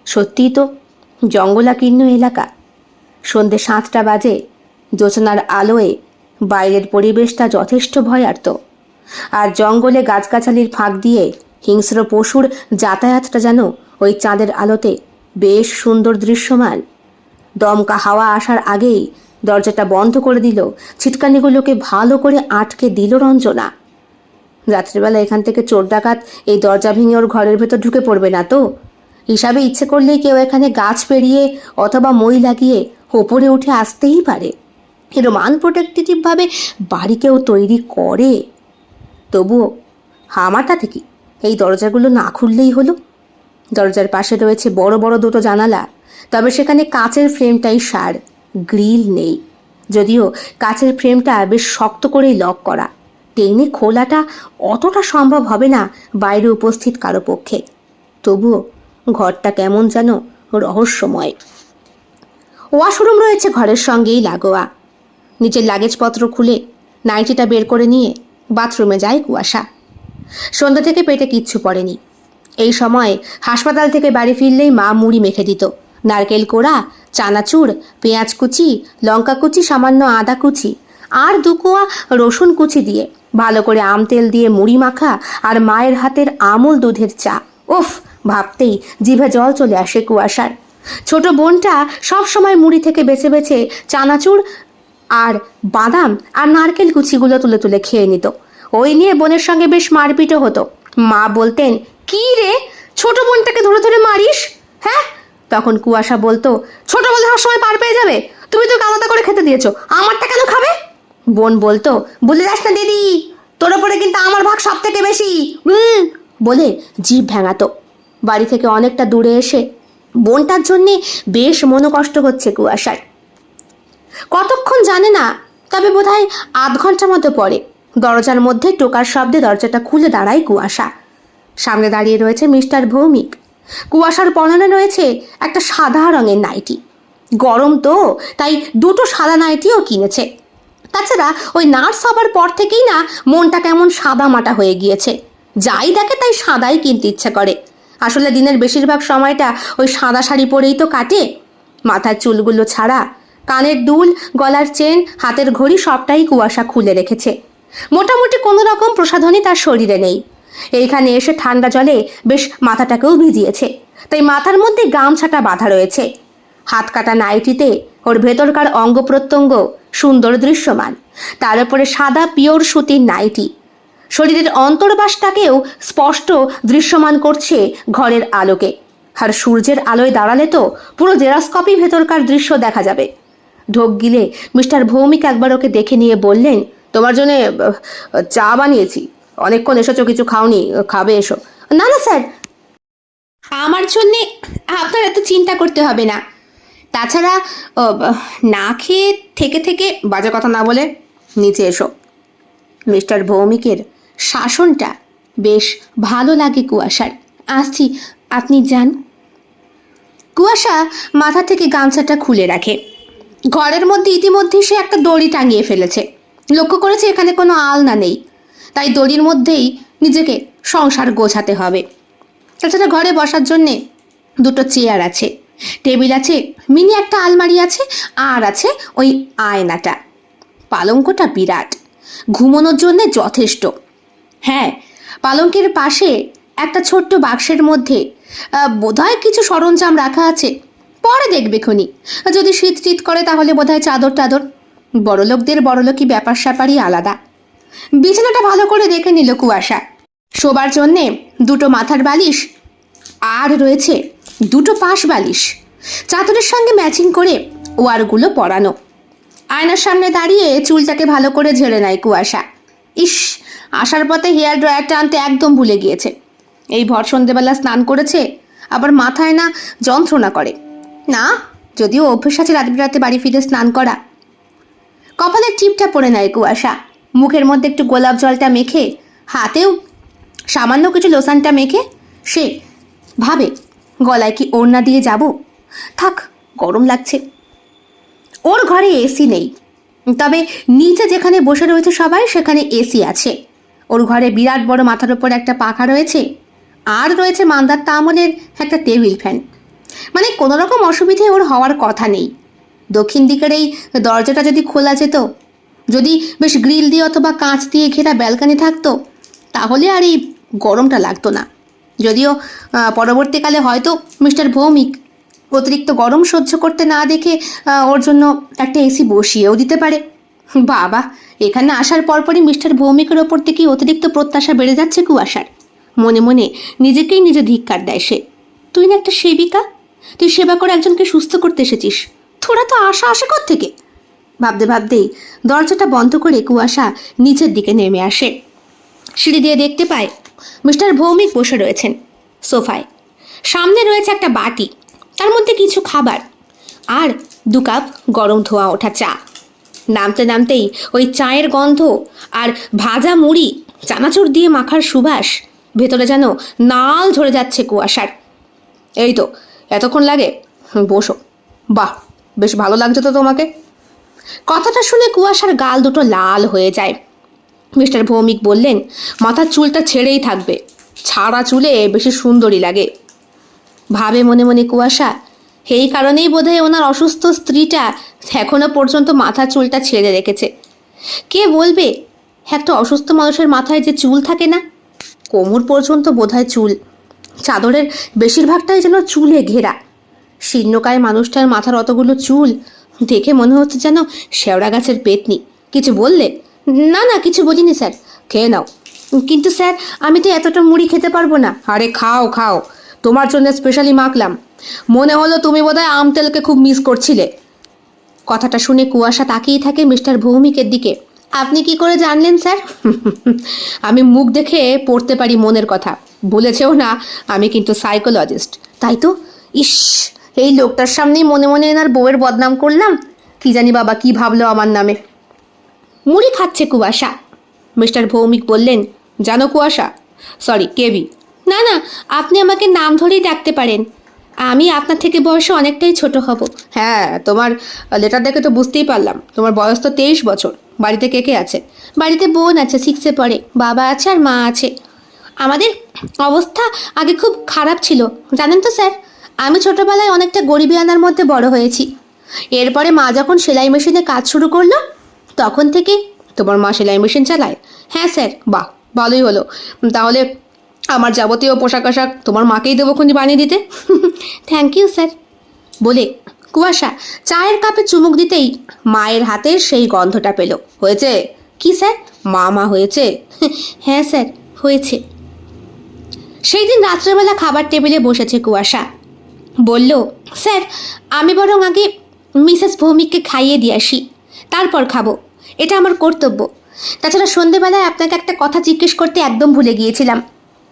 সত্যিই তো জঙ্গলাকীর্ণ এলাকা। সন্ধে 7টা বাজে, জ্যোৎস্নার আলোয় বাইরের পরিবেশটা যথেষ্ট ভয়ার্ত। আর জঙ্গলে গাছগাছালির ফাঁক দিয়ে হিংস্র পশুর যাতায়াতটা যেন ওই চাঁদের আলোতে বেশ সুন্দর দৃশ্যমান। দমকা হাওয়া আসার আগেই দরজাটা বন্ধ করে দিল, ছিটকানিগুলোকে ভালো করে আটকে দিল রঞ্জনা। রাত্রিবেলা এখান থেকে চোর ডাকাত এই দরজা ভেঙে ওর ঘরের ভেতর ঢুকে পড়বে না তো? হিসাবে ইচ্ছে করলেই কেউ এখানে গাছ পেরিয়ে অথবা মই লাগিয়ে ওপরে উঠে আসতেই পারে। এরম আনপ্রোটেক্টেটিভ ভাবে বাড়ি কেউ তৈরি করে। তবুও হামাটাতে কি এই দরজাগুলো না খুললেই হলো? দরজার পাশে রয়েছে বড় বড় 2টো জানালা, তবে সেখানে কাচের ফ্রেমটাই সার, গ্রিল নেই। যদিও কাচের ফ্রেমটা বেশ শক্ত করেই লক করা, টেনে খোলাটা অতটা সম্ভব হবে না বাইরে উপস্থিত কারো পক্ষে। তবুও ঘরটা কেমন যেন রহস্যময়। ওয়াশরুম রয়েছে ঘরের সঙ্গেই লাগোয়া। নিচের লাগেজপত্র খুলে নাইটিটা বের করে নিয়ে বাথরুমে যায় কুয়াশা। সন্ধ্যা থেকে পেটে কিচ্ছু পড়েনি। এই সময় হাসপাতাল থেকে বাড়ি ফিরলেই মা মুড়ি মেখে দিত। নারকেল কোড়া, চানাচুর, পেঁয়াজ কুচি, লঙ্কা কুচি, সামান্য আদা কুচি আর 2 কোয়া রসুন কুচি দিয়ে ভালো করে আম তেল দিয়ে মুড়ি মাখা, আর মায়ের হাতের আমুল দুধের চা। উফ, ভাবতেই জিভে জল চলে আসে কুয়াশার। ছোট বোনটা সব সময় মুড়ি থেকে বেছে বেছে চানাচুর আর বাদাম আর নারকেল কুচিগুলো তুলে তুলে খেয়ে নিত। ওই নিয়ে বোনের সঙ্গে বেশ মারপিটও হতো। মা বলতেন, কি রে, ছোট বোনটাকে ধরে ধরে মারিস? হ্যাঁ। তখন কুয়াশা বলতো, ছোট বলে সবসময় পার পেয়ে যাবে, তুমি তো আলাদা করে খেতে দিয়েছো, আমারটা কেন খাবে? বোন বলতো, বলে যাস না দিদি, তোর ওপরে কিন্তু আমার ভাগ সব থেকে বেশি বলে জিভ ভেঙাতো। বাড়ি থেকে অনেকটা দূরে এসে বোনটার জন্যে বেশ মনোকষ্ট হচ্ছে কুয়াশার। কতক্ষণ জানে না, তবে বোধহয় আধ ঘন্টা মতো পরে দরজার মধ্যে টোকার শব্দে দরজাটা খুলে দাঁড়ায় কুয়াশা। সামনে দাঁড়িয়ে রয়েছে মিস্টার ভৌমিক। কুয়াশার পরনে রয়েছে একটা সাদা রঙের নাইটি। গরম তো, তাই দুটো সাদা নাইটিও কিনেছে। তাছাড়া ওই নার্স হবার পর থেকেই না মনটা কেমন সাদা মাটা হয়ে গিয়েছে। যাই দেখে তাই সাদাই কিনতে ইচ্ছে করে। আসলে দিনের বেশিরভাগ সময়টা ওই সাদা শাড়ি পরেই তো কাটে। মাথার চুলগুলো ছাড়া কানের দুল, গলার চেন, হাতের ঘড়ি সবটাই কুয়াশা খুলে রেখেছে। মোটামুটি কোনো রকম প্রসাধনী তার শরীরে নেই। এইখানে এসে ঠান্ডা জলে বেশ মাথাটাকেও ভিজিয়েছে, তাই মাথার মধ্যে গামছাটা বাঁধা রয়েছে। হাত কাটা নাইটিতে ওর ভেতরকার অঙ্গ প্রত্যঙ্গ সুন্দর দৃশ্যমান, তার উপরে সাদা পিওর সুতির নাইটি শরীরের অন্তর্বাসটাকেও স্পষ্ট দৃশ্যমান করছে ঘরের আলোকে। আর সূর্যের আলোয় দাঁড়ালে তো পুরো জেরস্কপি ভেতরকার দৃশ্য দেখা যাবে। ঢোক গিলে মিস্টার ভৌমিক একবার ওকে দেখে নিয়ে বললেন, তোমার জন্য চা বানিয়েছি, অনেকক্ষণ এসেছো, কিছু খাওনি, খাবে এসো। না না স্যার, আমার জন্যে আপনার এত চিন্তা করতে হবে না। তাছাড়া না খেয়ে থেকে থেকে বাজে কথা না বলে নিচে এসো। মিস্টার ভৌমিকের শাসনটা বেশ ভালো লাগে কুয়াশার। আসছি, আপনি যান। কুয়াশা মাথা থেকে গামছাটা খুলে রাখে। ঘরের মধ্যে ইতিমধ্যে সে একটা দড়ি টাঙিয়ে ফেলেছে। লক্ষ্য করেছে এখানে কোনো আলনা নেই, তাই দড়ির মধ্যেই নিজেকে সংসার গোছাতে হবে। তাছাড়া ঘরে বসার জন্যে দুটো চেয়ার আছে, টেবিল আছে, মিনি একটা আলমারি আছে, আর আছে ওই আয়নাটা। পালঙ্কটা বিরাট, ঘুমানোর জন্যে যথেষ্ট। হ্যাঁ, পালঙ্কের পাশে একটা ছোট্ট বাক্সের মধ্যে বোধহয় কিছু সরঞ্জাম রাখা আছে, পরে দেখবে খনি। যদি শীত টিত করে তাহলে বোধহয় চাদর টাদর। বড়লোকদের বড়লোকি ব্যাপার স্যাপারই আলাদা। বিছানাটা ভালো করে দেখে নিল কুয়াশা। শোবার জন্যে দুটো মাথার বালিশ আর রয়েছে দুটো পাশ বালিশ, চাদরের সঙ্গে ম্যাচিং করে ওয়ারগুলো পরানো। আয়নার সামনে দাঁড়িয়ে চুলটাকে ভালো করে ঝেড়ে নেয় কুয়াশা। ইস, আসার পথে হেয়ার ড্রায়ারটা আনতে একদম ভুলে গিয়েছে। এই ভর সন্ধেবেলা স্নান করেছে, আবার মাথায় না যন্ত্রণা করে। না, যদিও অভ্যেস আছে রাত বিরাতে বাড়ি ফিরে স্নান করা। কপালের টিপটা পরে নেয় কুয়াশা, মুখের মধ্যে একটু গোলাপ জলটা মেখে, হাতেও সামান্য কিছু লোশনটা মেখে সে ভাবে, গলায় কি ওড়না দিয়ে যাব? থাক, গরম লাগছে। ওর ঘরে এসি নেই, তবে নিচে যেখানে বসে রয়েছে সবাই সেখানে এসি আছে। ওর ঘরে বিরাট বড় মাথার ওপর একটা পাখা রয়েছে, আর রয়েছে মান্দার আমলের একটা টেবিল ফ্যান। মানে কোনো রকম অসুবিধে ওর হওয়ার কথা নেই। দক্ষিণ দিকের এই দরজাটা যদি খোলা যেত, যদি বেশ গ্রিল দিয়ে অথবা কাঁচ দিয়ে ঘেরা ব্যালকানি থাকতো, তাহলে আর এই গরমটা লাগতো না। যদিও পরবর্তীকালে হয়তো মিস্টার ভৌমিক অতিরিক্ত গরম সহ্য করতে না দেখে ওর জন্য একটা এসি বসিয়েও দিতে পারে। বাবা, এখানে আসার পরপরই মিস্টার ভৌমিকের ওপর থেকে অতিরিক্ত প্রত্যাশা বেড়ে যাচ্ছে কুয়াশার। মনে মনে নিজেকেই নিজে ধিক্কার দেয় সে। তুই না একটা সেবিকা, তুই সেবা করে একজনকে সুস্থ করতে এসেছিস, তোরা তো আশা আসে থেকে। ভাবতে ভাবতেই দরজাটা বন্ধ করে কুয়াশা নিচের দিকে নেমে আসে। সিঁড়ি দিয়ে দেখতে পায় মিস্টার ভৌমিক বসে রয়েছেন সোফায়। সামনে রয়েছে একটা বাটি, তার মধ্যে কিছু খাবার আর 2 কাপ গরম ধোয়া ওঠা চা। নামতে নামতেই ওই চায়ের গন্ধ আর ভাজা মুড়ি, চানাচুর দিয়ে মাখার সুবাস ভেতরে যেন নাল ঝরে যাচ্ছে কুয়াশার। এই তো এতক্ষণ লাগে, বসো। বাহ, বেশ ভালো লাগছে তো তোমাকে। কথাটা শুনে কুয়াশার গাল দুটো লাল হয়ে যায়। মিস্টার ভৌমিক বললেন, মাথার চুলটা ছেড়েই থাকবে, ছাড়া চুলে বেশি সুন্দরী লাগে। ভাবে মনে মনে কুয়াশা, এই কারণেই বোধহয় ওনার অসুস্থ স্ত্রীটা এখনো পর্যন্ত মাথার চুলটা ছেড়ে রেখেছে। কে বলবে একটা অসুস্থ মানুষের মাথায় যে চুল থাকে না, কোমর পর্যন্ত বোধহয় চুল। চাদরের বেশিরভাগটাই যেন চুলে ঘেরা। শীর্ণকায় মানুষটার মাথার অতগুলো চুল দেখে মনে হচ্ছে যেন শেওড়া গাছের পেতনি। কিছু বললে? না না, কিছু বলিনি স্যার। খেয়ে নাও। কিন্তু স্যার, আমি তো এতটা মুড়ি খেতে পারবো না। আরে খাও খাও, তোমার জন্য স্পেশালি মাখলাম। মনে হলো তুমি বোধহয় আম তেলকে খুব মিস করছিলে। কথাটা শুনে কুয়াশা তাকিয়ে থাকে মিস্টার ভৌমিকের দিকে। আপনি কি করে জানলেন স্যার? আমি মুখ দেখে পড়তে পারি মনের কথা, বলেছেও না আমি কিন্তু সাইকোলজিস্ট। তাই তো। ইস, এই লোকটার সামনেই মনে মনে এনার বউয়ের বদনাম করলাম। কি জানি বাবা কি ভাবলো আমার নামে। মুড়ি খাচ্ছে কুয়াশা। মিস্টার ভৌমিক বললেন, জানো কুয়াশা, সরি কেবি। না না, আপনি আমাকে নাম ধরেই ডাকতে পারেন। আমি আপনার থেকে বয়সে অনেকটাই ছোট হব। হ্যাঁ, তোমার লেটার দেখে তো বুঝতেই পারলাম। তোমার বয়স তো 23 বছর। বাড়িতে কে কে আছে? বাড়িতে বোন আছে, 6-এ পড়ে, বাবা আছে আর মা আছে। আমাদের অবস্থা আগে খুব খারাপ ছিল, জানেন তো স্যার। আমি ছোটবেলায় অনেকটা গরিবী আনার মধ্যে বড় হয়েছি। এরপরে মা যখন সেলাই মেশিনে কাজ শুরু করলো, তখন থেকে। তোমার মা সেলাই মেশিন চালায়? হ্যাঁ স্যার। বাহ, ভালোই হলো। তাহলে আমার যাবতীয় পোশাক আশাক তোমার মাকেই দেবো খুনি বানিয়ে দিতে। Thank you sir. বলে কুয়াশা চায়ের কাপে চুমুক দিতেই মায়ের হাতের সেই গন্ধটা পেল। হয়েছে? কি স্যার? মা হয়েছে? হ্যাঁ স্যার, হয়েছে। সেই দিন রাত্রেবেলা খাবার টেবিলে বসেছে কুয়াশা। বলল, স্যার আমি বরং আগে মিসেস ভৌমিককে খাইয়ে দিয়ে আসি, তারপর খাবো। এটা আমার কর্তব্য। তাছাড়া সন্ধেবেলায় আপনাকে একটা কথা জিজ্ঞেস করতে একদম ভুলে গিয়েছিলাম।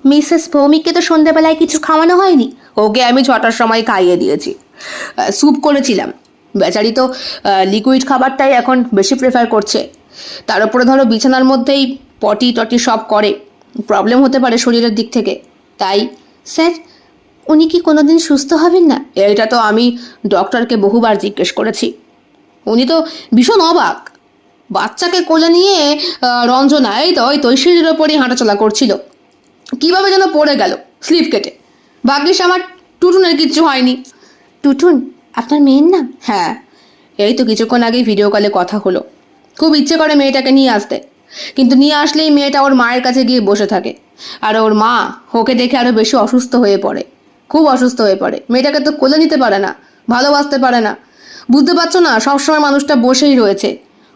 মিসেস ভৌমিককে তো সন্ধেবেলায় কিছু খাওয়ানো হয়নি। ওকে আমি 6টার সময় খাইয়ে দিয়েছি। স্যুপ করেছিলাম। বেচারি তো লিকুইড খাবারটাই এখন বেশি প্রেফার করছে। তার উপরে ধরো বিছানার মধ্যেই পটি টটি সব করে, প্রবলেম হতে পারে শরীরের দিক থেকে। তাই স্যার, উনি কি কোনোদিন সুস্থ হবেন না? এইটা তো আমি ডক্টরকে বহুবার জিজ্ঞেস করেছি। উনি তো ভীষণ অবাক। বাচ্চাকে কোলে নিয়ে রঞ্জনা এই তো সিঁড়ির ওপরেই হাঁটাচলা করছিল, কিভাবে যেন পড়ে গেল স্লিপ কেটে। ভাগ্যিস আমার টুটুনের কিচ্ছু হয়নি। টুটুন আপনার মেয়ের নাম? হ্যাঁ, এই তো কিছুক্ষণ আগেই ভিডিও কলে কথা হলো। খুব ইচ্ছে করে মেয়েটাকে নিয়ে আসতে, কিন্তু নিয়ে আসলেই মেয়েটা ওর মায়ের কাছে গিয়ে বসে থাকে। আর ওর মা ওকে দেখে আরো বেশি অসুস্থ হয়ে পড়ে, খুব অসুস্থ হয়ে পড়ে। মেয়েটাকে তো কোলে নিতে পারে না, ভালোবাসতে পারে না। বুঝতে পারছো না, সবসময় মানুষটা বসেই রয়েছে।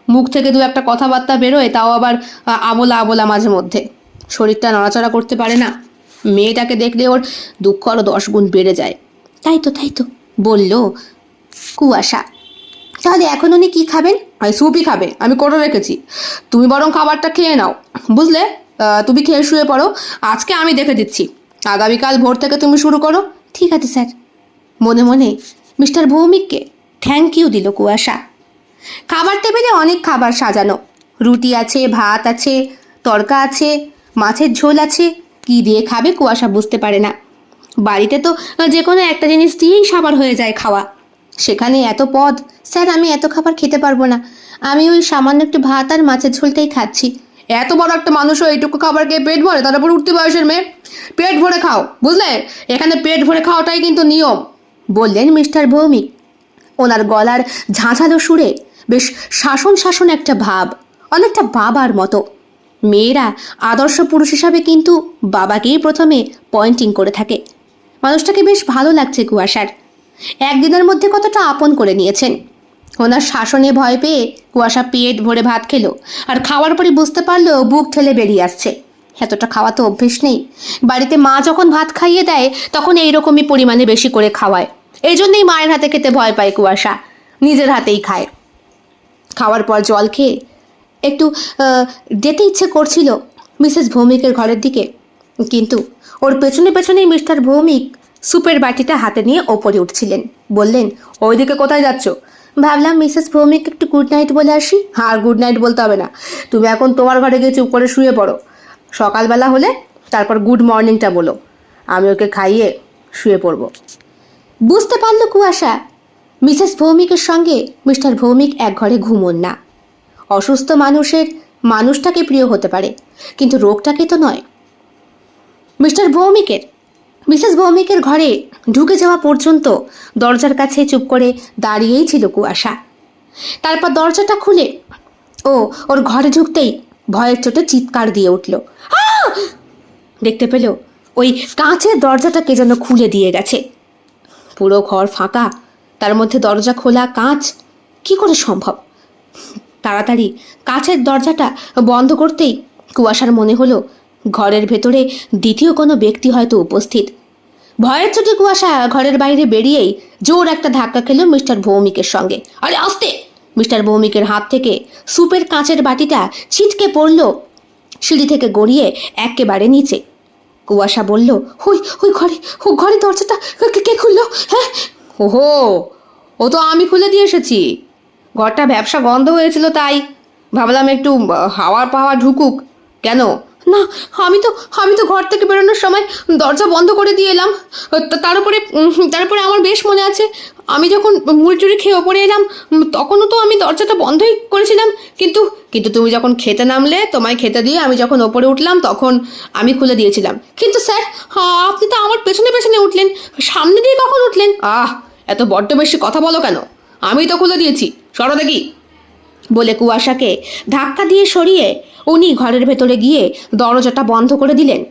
মুখ থেকে দু একটা কথাবার্তা বেরোয়, তাও আবার আবোলা আবোলা মাঝে মধ্যে। শরীরটা নড়াচড়া করতে পারে না। মেয়েটাকে দেখলে ওর দুঃখ আরো 10 গুণ বেড়ে যায়। তাই তো বলল কুয়াশা। তাহলে এখন উনি কি খাবেন? আর স্যুপই খাবে, আমি করে রেখেছি। তুমি বরং খাবারটা খেয়ে নাও, বুঝলে? তুমি খেয়ে শুয়ে পড়ো। আজকে আমি দেখে দিচ্ছি, আগামীকাল ভোর থেকে তুমি শুরু করো। ঠিক আছে স্যার। মনে মনে মিস্টার ভৌমিককে থ্যাংক ইউ দিল কুয়াশা। খাবার টেবিলে অনেক খাবার সাজানো। রুটি আছে, ভাত আছে, তড়কা আছে, মাছের ঝোল আছে। কি দিয়ে খাবে কুয়াশা বুঝতে পারে না। বাড়িতে তো যে কোনো একটা জিনিস দিয়েই সাবার হয়ে যায় খাওয়া, সেখানে এত পদ। স্যার আমি এত খাবার খেতে পারবো না, আমি ওই সামান্য একটু ভাত আর মাছের ঝোলটাই খাচ্ছি। এত বড় একটা মানুষও এইটুকু খাবার খেয়ে পেট ভরে? তার উপর উঠতি বয়সের মেয়ে। পেট ভরে খাও, বুঝলে? এখানে পেট ভরে খাওয়াটাই কিন্তু নিয়ম, বললেন মিস্টার ভৌমিক। ওনার গলার ঝাঁঝালো সুরে বেশ শাসন শাসন একটা ভাব, অনেকটা বাবার মতো। মেয়েরা আদর্শ পুরুষ হিসাবে কিন্তু বাবাকেই প্রথমে পয়েন্টিং করে থাকে। মানুষটাকে বেশ ভালো লাগছে কুয়াশার। একদিনের মধ্যে কতটা আপন করে নিয়েছেন। ওনার শাসনে ভয় পেয়ে কুয়াশা পেট ভরে ভাত খেলো, আর খাওয়ার পরে বুঝতে পারলো বুক ঠেলে বেরিয়ে আসছে। এতটা খাওয়া তো অভ্যেস নেই। বাড়িতে মা যখন ভাত খাইয়ে দেয় তখন এইরকমই পরিমাণে বেশি করে খাওয়ায়। এই জন্যই মায়ের হাতে খেতে ভয় পায় কুয়াশা, নিজের হাতেই খায়। খাওয়ার পর জল খেয়ে একটু যেতে ইচ্ছে করছিল মিসেস ভৌমিকের ঘরের দিকে, কিন্তু ওর পেছনে পেছনেই মিস্টার ভৌমিক সুপের বাটিটা হাতে নিয়ে ওপরে উঠছিলেন। বললেন, ওইদিকে কোথায় যাচ্ছ? ভাবলাম মিসেস ভৌমিক একটু গুড নাইট বলে আসি। আর গুড নাইট বলতে হবে না, তুমি এখন তোমার ঘরে গিয়ে চুপ করে শুয়ে পড়ো। সকালবেলা হলে তারপর গুড মর্নিংটা বলো, আমি ওকে খাইয়ে শুয়ে পড়বো। বুঝতে পারল কুয়াশা মিসেস ভৌমিকের সঙ্গে মিস্টার ভৌমিক এক ঘরে ঘুমোন না। অসুস্থ মানুষের মানুষটাকে প্রিয় হতে পারে, কিন্তু রোগটাকে তো নয়। মিসেস ভৌমিকের ঘরে ঢুকে যাওয়া পর্যন্ত দরজার কাছে চুপ করে দাঁড়িয়েই ছিল কুয়াশা। তারপর দরজাটা খুলে ওর ঘরে ঢুকতেই ভয়ের চোটে চিৎকার দিয়ে উঠল। দেখতে পেল ওই কাঁচের দরজাটা কে যেন খুলে দিয়ে গেছে। পুরো ঘর ফাঁকা, তার মধ্যে দরজা খোলা, কাঁচ। কি করে সম্ভব? তাড়াতাড়ি কাঁচের দরজাটা বন্ধ করতেই কুয়াশার মনে হলো ঘরের ভেতরে দ্বিতীয় কোনো ব্যক্তি হয়তো উপস্থিত। ভয়ের চোটে কুয়াশা ঘরের বাইরে বেরিয়েই জোর একটা ধাক্কা খেল মিস্টার ভৌমিকের সঙ্গে। আরে আস্তে! মিস্টার ভৌমিকের হাত থেকে সুপের কাঁচের বাটিটা ছিটকে পড়ল সিঁড়ি থেকে গড়িয়ে একেবারে নিচে। কুয়াশা বলল, ঘরে দরজাটা কে খুললো? হ্যাঁ? ওহো, ও তো আমি খুলে দিয়ে এসেছি। ঘরটা ব্যবসা গন্ধ হয়েছিল, তাই ভাবলাম একটু হাওয়া পাওয়া ঢুকুক। কেন, না, আমি তো ঘর থেকে বেরোনোর সময় দরজা বন্ধ করে দিয়ে এলাম। তারপরে আমার বেশ মনে আছে, আমি যখন মুড়ি খেয়ে ওপরে এলাম তখনও তো আমি দরজাটা বন্ধই করেছিলাম। কিন্তু কিন্তু তুমি যখন খেতে নামলে, তোমায় খেতে দিয়ে আমি যখন ওপরে উঠলাম তখন আমি খুলে দিয়েছিলাম। কিন্তু স্যার, আপনি তো আমার পেছনে পেছনে উঠলেন, সামনে দিয়ে কখন উঠলেন? এত বড্ড বেশি কথা বলো কেন? আমি তো খুলে দিয়েছি, সরো দেখি বলে কুয়াশাকে ধাক্কা দিয়ে সরিয়ে উনি ঘরের ভেতরে গিয়ে দরজাটা বন্ধ করে দিলেন।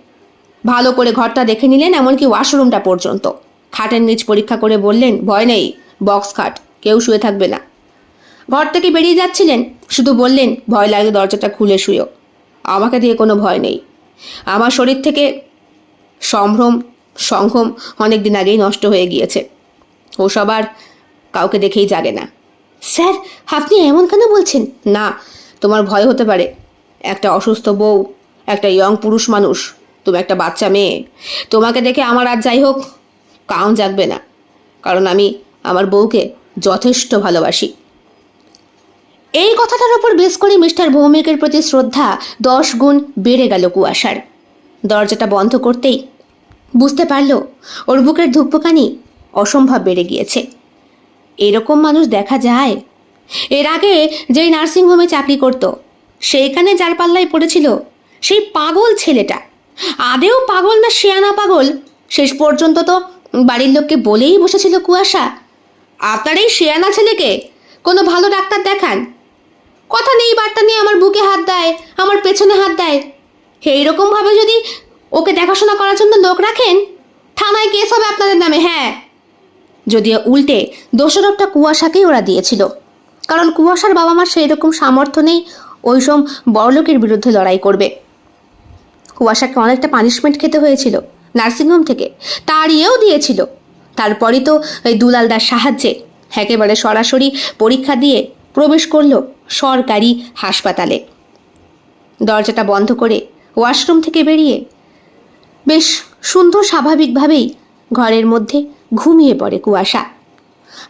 ভালো করে ঘরটা দেখে নিলেন, এমনকি ওয়াশরুমটা পর্যন্ত। খাটের নিচ পরীক্ষা করে বললেন, ভয় নেই, বক্স খাট, কেউ শুয়ে থাকবে না। ঘর থেকে বেরিয়ে যাচ্ছিলেন, শুধু বললেন, ভয় লাগলে দরজাটা খুলে শুয়েও, আমাকে দিয়ে কোনো ভয় নেই। আমার শরীর থেকে সম্ভ্রম সংঘম অনেক দিন আগেই নষ্ট হয়ে গিয়েছে, ও সবার কাউকে দেখেই জাগে না। স্যার, আপনি এমন কেন বলছেন? না, তোমার ভয় হতে পারে, একটা অসুস্থ বউ, একটা ইয়ং পুরুষ মানুষ, তুমি একটা বাচ্চা মেয়ে, তোমাকে দেখে আমার আর যাই হোক কাউন জাগবে না, কারণ আমি আমার বউকে যথেষ্ট ভালোবাসি। এই কথাটার উপর বেশ করে মিস্টার ভৌমিকের প্রতি শ্রদ্ধা 10 গুণ বেড়ে গেল কুয়াশার। দরজাটা বন্ধ করতেই বুঝতে পারল ওর বুকের ধুকপুকানি অসম্ভব বেড়ে গিয়েছে। এরকম মানুষ দেখা যায়। এর আগে যেই নার্সিংহোমে চাকরি করত, সেইখানে যার পাল্লায় পড়েছিল সেই পাগল ছেলেটা আদেও পাগল না শেয়ানা পাগল, শেষ পর্যন্ত তো বাড়ির লোককে বলেই বসেছিল কুয়াশা, আপনার এই শেয়ানা ছেলেকে কোনো ভালো ডাক্তার দেখান। কথা নেই বার্তা নেই আমার বুকে হাত দেয়, আমার পেছনে হাত দেয়। এইরকম ভাবে যদি ওকে দেখাশোনা করার জন্য লোক রাখেন, থানায় কেস হবে আপনাদের নামে। হ্যাঁ, যদিও উল্টে দোষারোপটা কুয়াশাকেই ওরা দিয়েছিল, কারণ কুয়াশার বাবা মার সেই রকম সামর্থ্য নেই ওইসব বড়লোকের বিরুদ্ধে লড়াই করবে। কুয়াশাকে অনেকটা পানিশমেন্ট খেতে হয়েছিল নার্সিংহোম থেকে, তাড়িয়েও দিয়েছিল। তারপরই তো এই দুলালদার সাহায্যে একেবারে সরাসরি পরীক্ষা দিয়ে প্রবেশ করলো সরকারি হাসপাতালে। দরজাটা বন্ধ করে ওয়াশরুম থেকে বেরিয়ে বেশ সুন্দর স্বাভাবিকভাবেই ঘরের মধ্যে ঘুমিয়ে পড়ে কুয়াশা।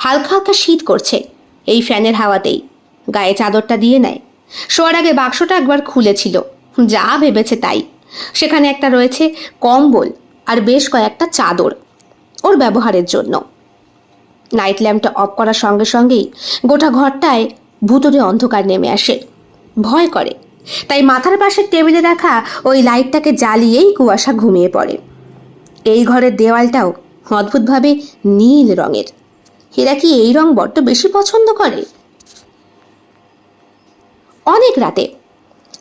হালকা হালকা শীত করছে এই ফ্যানের হাওয়াতেই, গায়ে চাদরটা দিয়ে নেয়। শোয়ার আগে বাক্সটা একবার খুলেছিল, যা ভেবেছে তাই। সেখানে একটা রয়েছে কম্বল আর বেশ কয়েকটা চাদর ওর ব্যবহারের জন্য। নাইট ল্যাম্পটা অফ করার সঙ্গে সঙ্গেই গোটা ঘরটায় ভুতুড়ে অন্ধকার নেমে আসে। ভয় করে, তাই মাথার পাশের টেবিলে রাখা ওই লাইটটাকে জ্বালিয়েই কুয়াশা ঘুমিয়ে পড়ে। এই ঘরের দেওয়ালটাও অদ্ভুতভাবে নীল রঙের। এরা কি এই রং বড্ড বেশি পছন্দ করে? অনেক রাতে,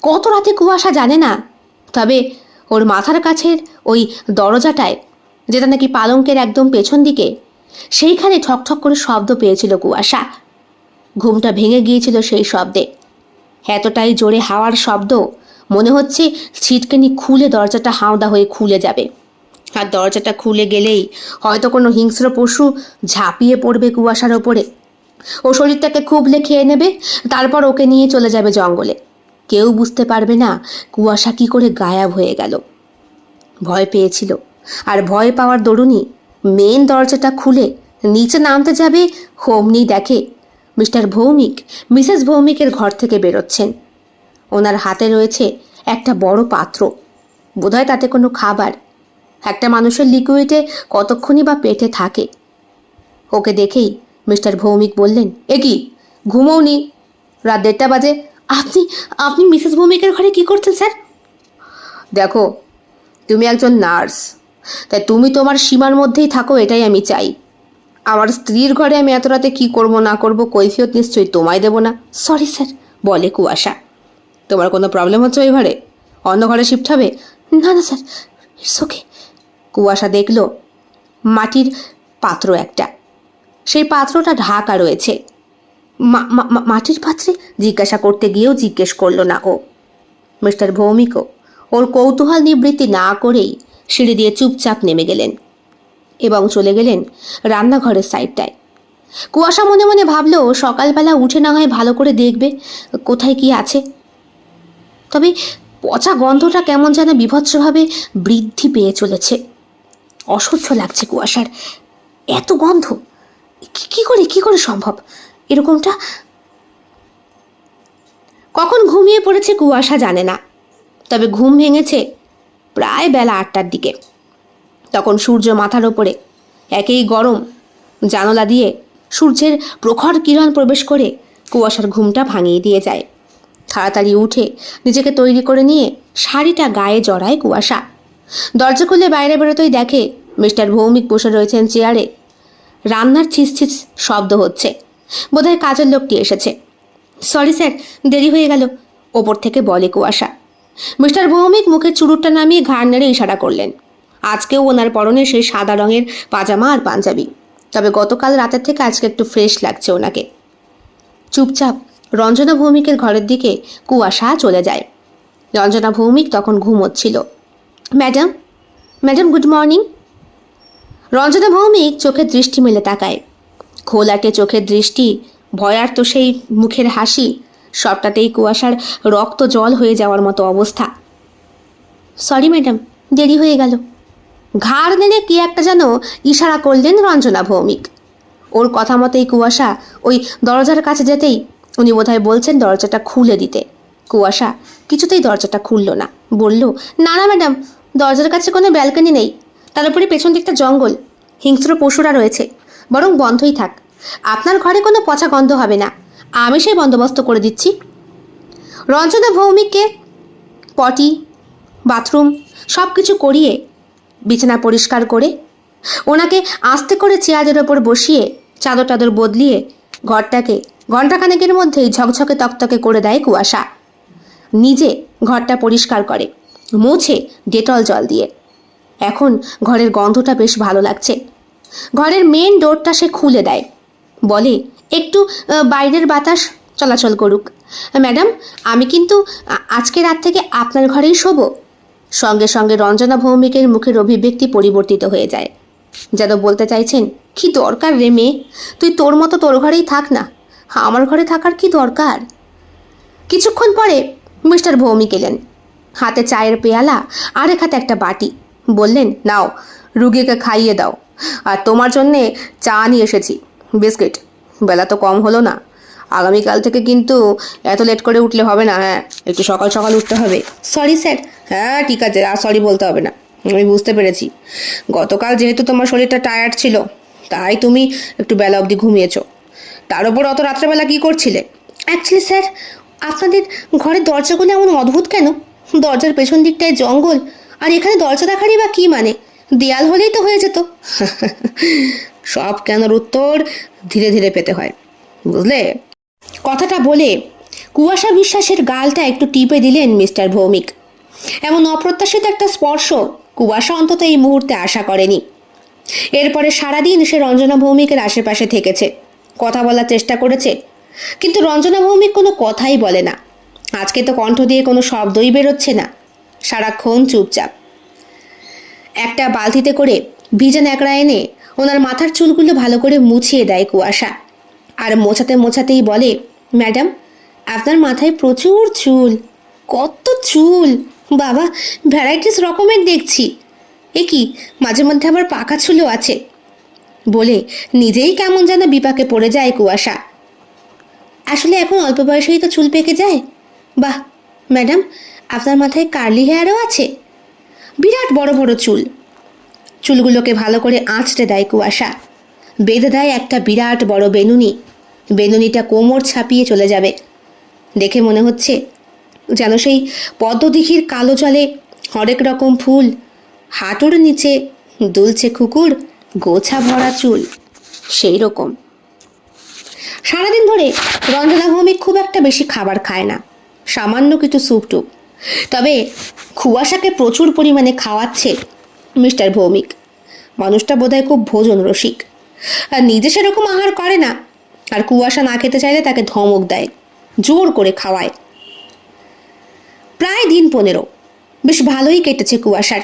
কত রাতে কুয়াশা জানে না, তবে ওর মাথার কাছের ওই দরজাটায়, যেটা নাকি পালঙ্কের একদম পেছন দিকে, সেইখানে ঠকঠক করে শব্দ পেয়েছিল কুয়াশা। ঘুমটা ভেঙে গিয়েছিল সেই শব্দে। এতটাই জোরে হাওয়ার শব্দ, মনে হচ্ছে ছিটকেনি খুলে দরজাটা হাওদা হয়ে খুলে যাবে। আর দরজাটা খুলে গেলেই হয়তো কোনো হিংস্র পশু ঝাঁপিয়ে পড়বে কুয়াশার ওপরে। ও শরীরটাকে খুবলে খেয়ে নেবে, তারপর ওকে নিয়ে চলে যাবে জঙ্গলে। কেউ বুঝতে পারবে না কুয়াশা কি করে গায়েব হয়ে গেল। ভয় পেয়েছিল, আর ভয় পাওয়ার দরুনই মেন দরজাটা খুলে নিচে নামতে যাবে, হোমনি দেখে মিস্টার ভৌমিক মিসেস ভৌমিকের ঘর থেকে বেরোচ্ছেন। ওনার হাতে রয়েছে একটা বড় পাত্র, বোধহয় তাতে কোনো খাবার। একটা মানুষের লিকুইডে কতক্ষণই বা পেটে থাকে। ওকে দেখেই মিস্টার ভৌমিক বললেন, এ কি, ঘুমোওনি? রাত 1:30 বাজে। আপনি আপনি মিসেস ভৌমিকের ঘরে কি করছেন স্যার? দেখো, তুমি একজন নার্স, তাই তুমি তোমার সীমার মধ্যেই থাকো, এটাই আমি চাই। আমার স্ত্রীর ঘরে আমি এত রাতে কি করব না করব কৈফিয়ত নিশ্চয়ই তোমায় দেব না। সরি স্যার, বলে কুয়াশা। তোমার কোনো প্রবলেম হচ্ছে ওই ঘরে? অন্য ঘরে শিফট হবে? না না স্যার, ইটস ওকে। কুয়াশা দেখল মাটির পাত্র একটা, সেই পাত্রটা ঢাকা রয়েছে। মাটির পাত্রে? জিজ্ঞাসা করতে গিয়েও জিজ্ঞেস করলো না ও। মিস্টার ভৌমিকও ওর কৌতূহল নিবৃত্তি না করেই সিঁড়ি দিয়ে চুপচাপ নেমে গেলেন এবং চলে গেলেন রান্নাঘরের সাইডটায়। কুয়াশা মনে মনে ভাবলো, সকালবেলা উঠে না হয় ভালো করে দেখবে কোথায় কি আছে। তবে পচা গন্ধটা কেমন যেন বিভৎসভাবে বৃদ্ধি পেয়ে চলেছে। অসহ্য লাগছে কুয়াশার, এত গন্ধ কি করে সম্ভব এরকমটা? কখন ঘুমিয়ে পড়েছে কুয়াশা জানে না। তবে ঘুম ভেঙেছে প্রায় বেলা 8টার দিকে। তখন সূর্য মাথার ওপরে, একেই গরম, জানালা দিয়ে সূর্যের প্রখর কিরণ প্রবেশ করে কুয়াশার ঘুমটা ভাঙিয়ে দিয়ে যায়। তাড়াতাড়ি উঠে নিজেকে তৈরি করে নিয়ে শাড়িটা গায়ে জড়ায় কুয়াশা। দরজা খুলে বাইরে বেরোতেই দেখে মিস্টার ভৌমিক বসে রয়েছেন চেয়ারে। রান্নার ছিস শব্দ হচ্ছে, বোধহয় কাজের লোকটি এসেছে। সরি স্যার, দেরি হয়ে গেল, ওপর থেকে বলে কুয়াশা। মিস্টার ভৌমিক মুখের চুরুটটা নামিয়ে ঘাড় নেড়ে ইশারা করলেন। আজকেও ওনার পরনে সেই সাদা রঙের পাজামা আর পাঞ্জাবি, তবে গতকাল রাতের থেকে আজকে একটু ফ্রেশ লাগছে ওনাকে। চুপচাপ রঞ্জনা ভৌমিকের ঘরের দিকে কুয়াশা চলে যায়। রঞ্জনা ভৌমিক তখন ঘুমোচ্ছিল। Madam, madam good morning. Ranjana Bhowmik চোখের দৃষ্টি মেলে তাকায়। ঘোলাটে চোখের দৃষ্টি, ভয়ার্ত সেই মুখের হাসি, সবটাতেই কুয়াশার রক্ত জল হয়ে যাওয়ার মতো অবস্থা। সরি ম্যাডাম, দেরি হয়ে গেল। ঘাড় নেড়ে কি একটা যেন ইশারা করলেন রঞ্জনা ভৌমিক। ওর কথা মতেই কুয়াশা ওই দরজার কাছে যেতেই উনি বোধহয় বলছেন দরজাটা খুলে দিতে। কুয়াশা কিছুতেই দরজাটা খুলল না, বলল, না না ম্যাডাম, দরজার কাছে কোনো ব্যালকনি নেই, তার উপরে পেছন দিকটা জঙ্গল, হিংস্র পশুরা রয়েছে, বরং বন্ধই থাক। আপনার ঘরে কোনো পচা গন্ধ হবে না, আমি সেই বন্দোবস্ত করে দিচ্ছি। রঞ্জনা ভৌমিককে পটি, বাথরুম সব কিছু করিয়ে বিছানা পরিষ্কার করে ওনাকে আস্তে করে চেয়ারের ওপর বসিয়ে চাদর টাদর বদলিয়ে ঘরটাকে ঘণ্টাখানেকের মধ্যেই ঝকঝকে তকতকে করে দেয় কুয়াশা। নিজে ঘরটা পরিষ্কার করে, মুছে ডেটল জল দিয়ে। এখন ঘরের গন্ধটা বেশ ভালো লাগছে। ঘরের মেন ডোরটা সে খুলে দেয়, বলে, একটু বাইরের বাতাস চলাচল করুক। ম্যাডাম, আমি কিন্তু আজকে রাত থেকে আপনার ঘরেই শোবো। সঙ্গে সঙ্গে রঞ্জনা ভৌমিকের মুখের অভিব্যক্তি পরিবর্তিত হয়ে যায়, যেন বলতে চাইছেন, কি দরকার রে মেয়ে, তুই তোর মতো তোর ঘরেই থাক না, আমার ঘরে থাকার কি দরকার। কিছুক্ষণ পরে মিস্টার ভৌমিক এলেন, হাতে চায়ের পেয়ালা আর এক হাতে একটা বাটি। বললেন, নাও রুগীকে খাইয়ে দাও, আর তোমার জন্যে চা নিয়ে এসেছি, বিস্কিট। বেলা তো কম হলো না, আগামীকাল থেকে কিন্তু এত লেট করে উঠলে হবে না। হ্যাঁ, একটু সকাল সকাল উঠতে হবে। Sorry sir. হ্যাঁ ঠিক আছে, আর সরি বলতে হবে না, আমি বুঝতে পেরেছি। গতকাল যেহেতু তোমার শরীরটা টায়ার্ড ছিল, তাই তুমি একটু বেলা অবধি ঘুমিয়েছো। তার উপর অত রাত্রেবেলা কি করছিলে? অ্যাকচুয়ালি স্যার, আপনাদের ঘরের দরজাগুলো এমন অদ্ভুত কেন? দরজার পেছন দিকটায় জঙ্গল, আর এখানে দরজা দেখারই বা কি মানে? দেয়াল হলেই তো হয়ে যেত। সব কেনর উত্তর ধীরে ধীরে পেতে হয়, বুঝলে? কথাটা বলে কুয়াশা বিশ্বাসের গালটা একটু টিপে দিলেন মিস্টার ভৌমিক। এমন অপ্রত্যাশিত একটা স্পর্শ কুয়াশা অন্তত এই মুহূর্তে আশা করেনি। এরপরে সারাদিন সে রঞ্জনা ভৌমিকের আশেপাশে থেকেছে, কথা বলার চেষ্টা করেছে, কিন্তু রঞ্জনা ভৌমিক কোনো কথাই বলে না। আজকে তো কণ্ঠ দিয়ে কোনো শব্দই বেরোচ্ছে না, সারাক্ষণ চুপচাপ। একটা বালতিতে করে ভিজা ন্যাকড়া এনে ওনার মাথার চুলগুলো ভালো করে মুছিয়ে দেয় কুয়াশা, আর মোছাতে মোছাতেই বলে, ম্যাডাম, আপনার মাথায় প্রচুর চুল। কত চুল বাবা, ভ্যারাইটিস রকমের দেখছি। এ কি, মাঝে মধ্যে আবার পাকা চুলও আছে। বলে নিজেই কেমন যেন বিপাকে পড়ে যায় কুয়াশা। আসলে এখন অল্প বয়সেই তো চুল পেকে যায়। বাহ ম্যাডাম, আপনার মাথায় কার্লি হেয়ারও আছে। বিরাট বড় বড় চুল। চুলগুলোকে ভালো করে আঁচড়ে দেয় কুয়াশা, বেঁধে দেয় একটা বিরাট বড় বেনুনি। বেনুনিটা কোমর ছাপিয়ে চলে যাবে। দেখে মনে হচ্ছে যেন সেই পদ্মদিঘির কালো জলে হরেক রকম ফুল, হাঁটুর নিচে দুলছে কুকুর, গোছা ভরা চুল, সেই রকম। সারাদিন ধরে রঞ্জনা ভৌমিক খুব একটা বেশি খাবার খায় না, সামান্য কিছু স্যুপটুপ। তবে কুয়াশাকে প্রচুর পরিমাণে খাওয়াচ্ছে মিস্টার ভৌমিক। মানুষটা বোধহয় খুব ভোজন রসিক, আর নিজে সেরকম আহার করে না, আর কুয়াশা না খেতে চাইলে তাকে ধমক দেয়, জোর করে খাওয়ায়। প্রায় দিন 15 বেশ ভালোই কেটেছে কুয়াশার।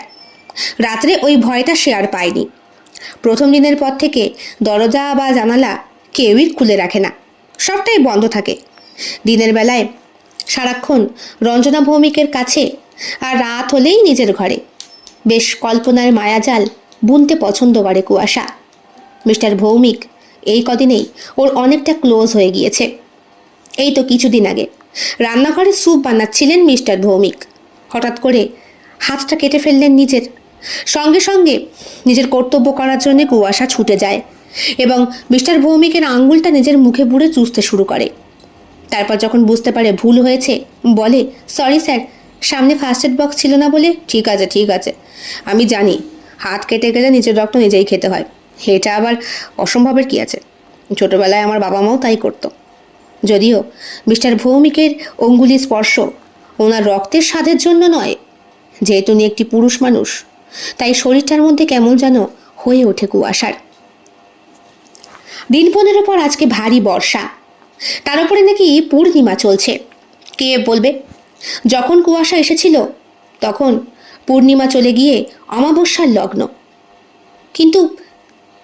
রাত্রে ওই ভয়টা সে আর পায়নি। প্রথম দিনের পর থেকে দরজা বা জানালা কেউই খুলে রাখে না, সবটাই বন্ধ থাকে। দিনের বেলায় সারাক্ষণ রঞ্জনা ভৌমিকের কাছে, আর রাত হলেই নিজের ঘরে। বেশ কল্পনার মায়াজাল বুনতে পছন্দ করে কুয়াশা। মিস্টার ভৌমিক এই কদিনেই ওর অনেকটা ক্লোজ হয়ে গিয়েছে। এই তো কিছুদিন আগে রান্নাঘরে স্যুপ বানাচ্ছিলেন মিস্টার ভৌমিক, হঠাৎ করে হাতটা কেটে ফেললেন নিজের। সঙ্গে সঙ্গে নিজের কর্তব্য করার জন্য কুয়াশা ছুটে যায় এবং মিস্টার ভৌমিকের আঙ্গুলটা নিজের মুখে পুরে চুষতে শুরু করে। তারপর যখন বুঝতে পারে ভুল হয়েছে, বলে, সরি স্যার, সামনে ফার্স্ট এড বক্স ছিল না বলে। ঠিক আছে ঠিক আছে, আমি জানি হাত কেটে গেলে নিজের রক্ত নিজেই খেতে হয়, এটা আবার অসম্ভবের কি আছে, ছোটবেলায় আমার বাবা মাও তাই করতো। যদিও মিস্টার ভৌমিকের অঙ্গুলি স্পর্শ ওনার রক্তের স্বাদের জন্য নয়, যেহেতু উনি একটি পুরুষ মানুষ, তাই শরীরটার মধ্যে কেমন যেন হয়ে ওঠে কুয়াশার। দিন 15 পর আজকে ভারী বর্ষা, তার উপরে নাকি পূর্ণিমা চলছে। কে বলবে, যখন কুয়াশা এসেছিল তখন পূর্ণিমা চলে গিয়ে অমাবস্যার লগ্ন। কিন্তু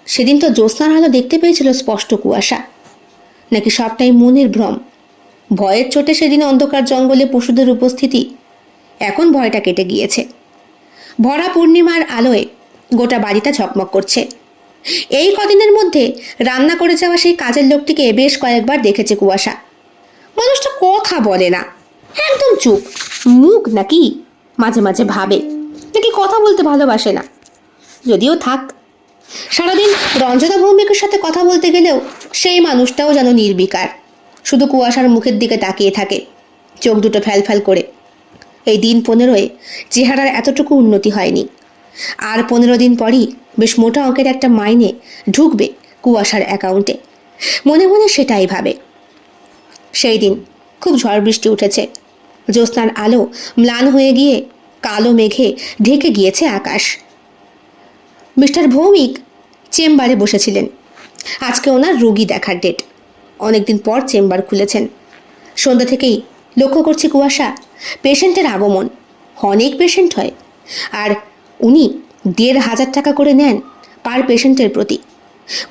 সেদিন তো জ্যোৎস্নার আলো দেখতে পেয়েছিল স্পষ্ট কুয়াশা, নাকি সবটাই মনের ভ্রম? ভয়ের চোটে সেদিন অন্ধকার জঙ্গলে পশুদের উপস্থিতি, এখন ভয়টা কেটে গিয়েছে। ভরা পূর্ণিমার আলোয় গোটা বাড়িটা ঝকমক করছে। এই কদিনের মধ্যে রান্না করে যাওয়া সেই কাজের লোকটিকে বেশ কয়েকবার দেখেছে কুয়াশা। মানুষটা কথা বলে না, একদম চুপ, মুখ নাকি মাঝে মাঝে ভাবে, নাকি কথা বলতে ভালোবাসে না। যদিও থাক, সারাদিন রঞ্জনা ভৌমিকের সাথে কথা বলতে গেলেও সেই মানুষটাও যেন নির্বিকার, শুধু কুয়াশার মুখের দিকে তাকিয়ে থাকে, চোখ দুটো ফ্যালফ্যাল করে। এই দিন 15 চেহারার এতটুকু উন্নতি হয়নি। আর 15 দিন পরই বেশ মোটা অঙ্কের একটা মাইনে ঢুকবে কুয়াশার অ্যাকাউন্টে। মনে মনে সেটাই ভাবে। সেই দিন খুব ঝড় বৃষ্টি উঠেছে, জ্যোৎস্নার আলো ম্লান হয়ে গিয়ে কালো মেঘে ঢেকে গিয়েছে আকাশ। মিস্টার ভৌমিক চেম্বারে বসেছিলেন। আজকে ওনার রোগী দেখার ডেট, অনেকদিন পর চেম্বার খুলেছেন। সন্ধ্যা থেকেই লক্ষ্য করছে কুয়াশা পেশেন্টের আগমন। অনেক পেশেন্ট হয়, আর উনি 1,500 টাকা করে নেন পার পেশেন্টের প্রতি।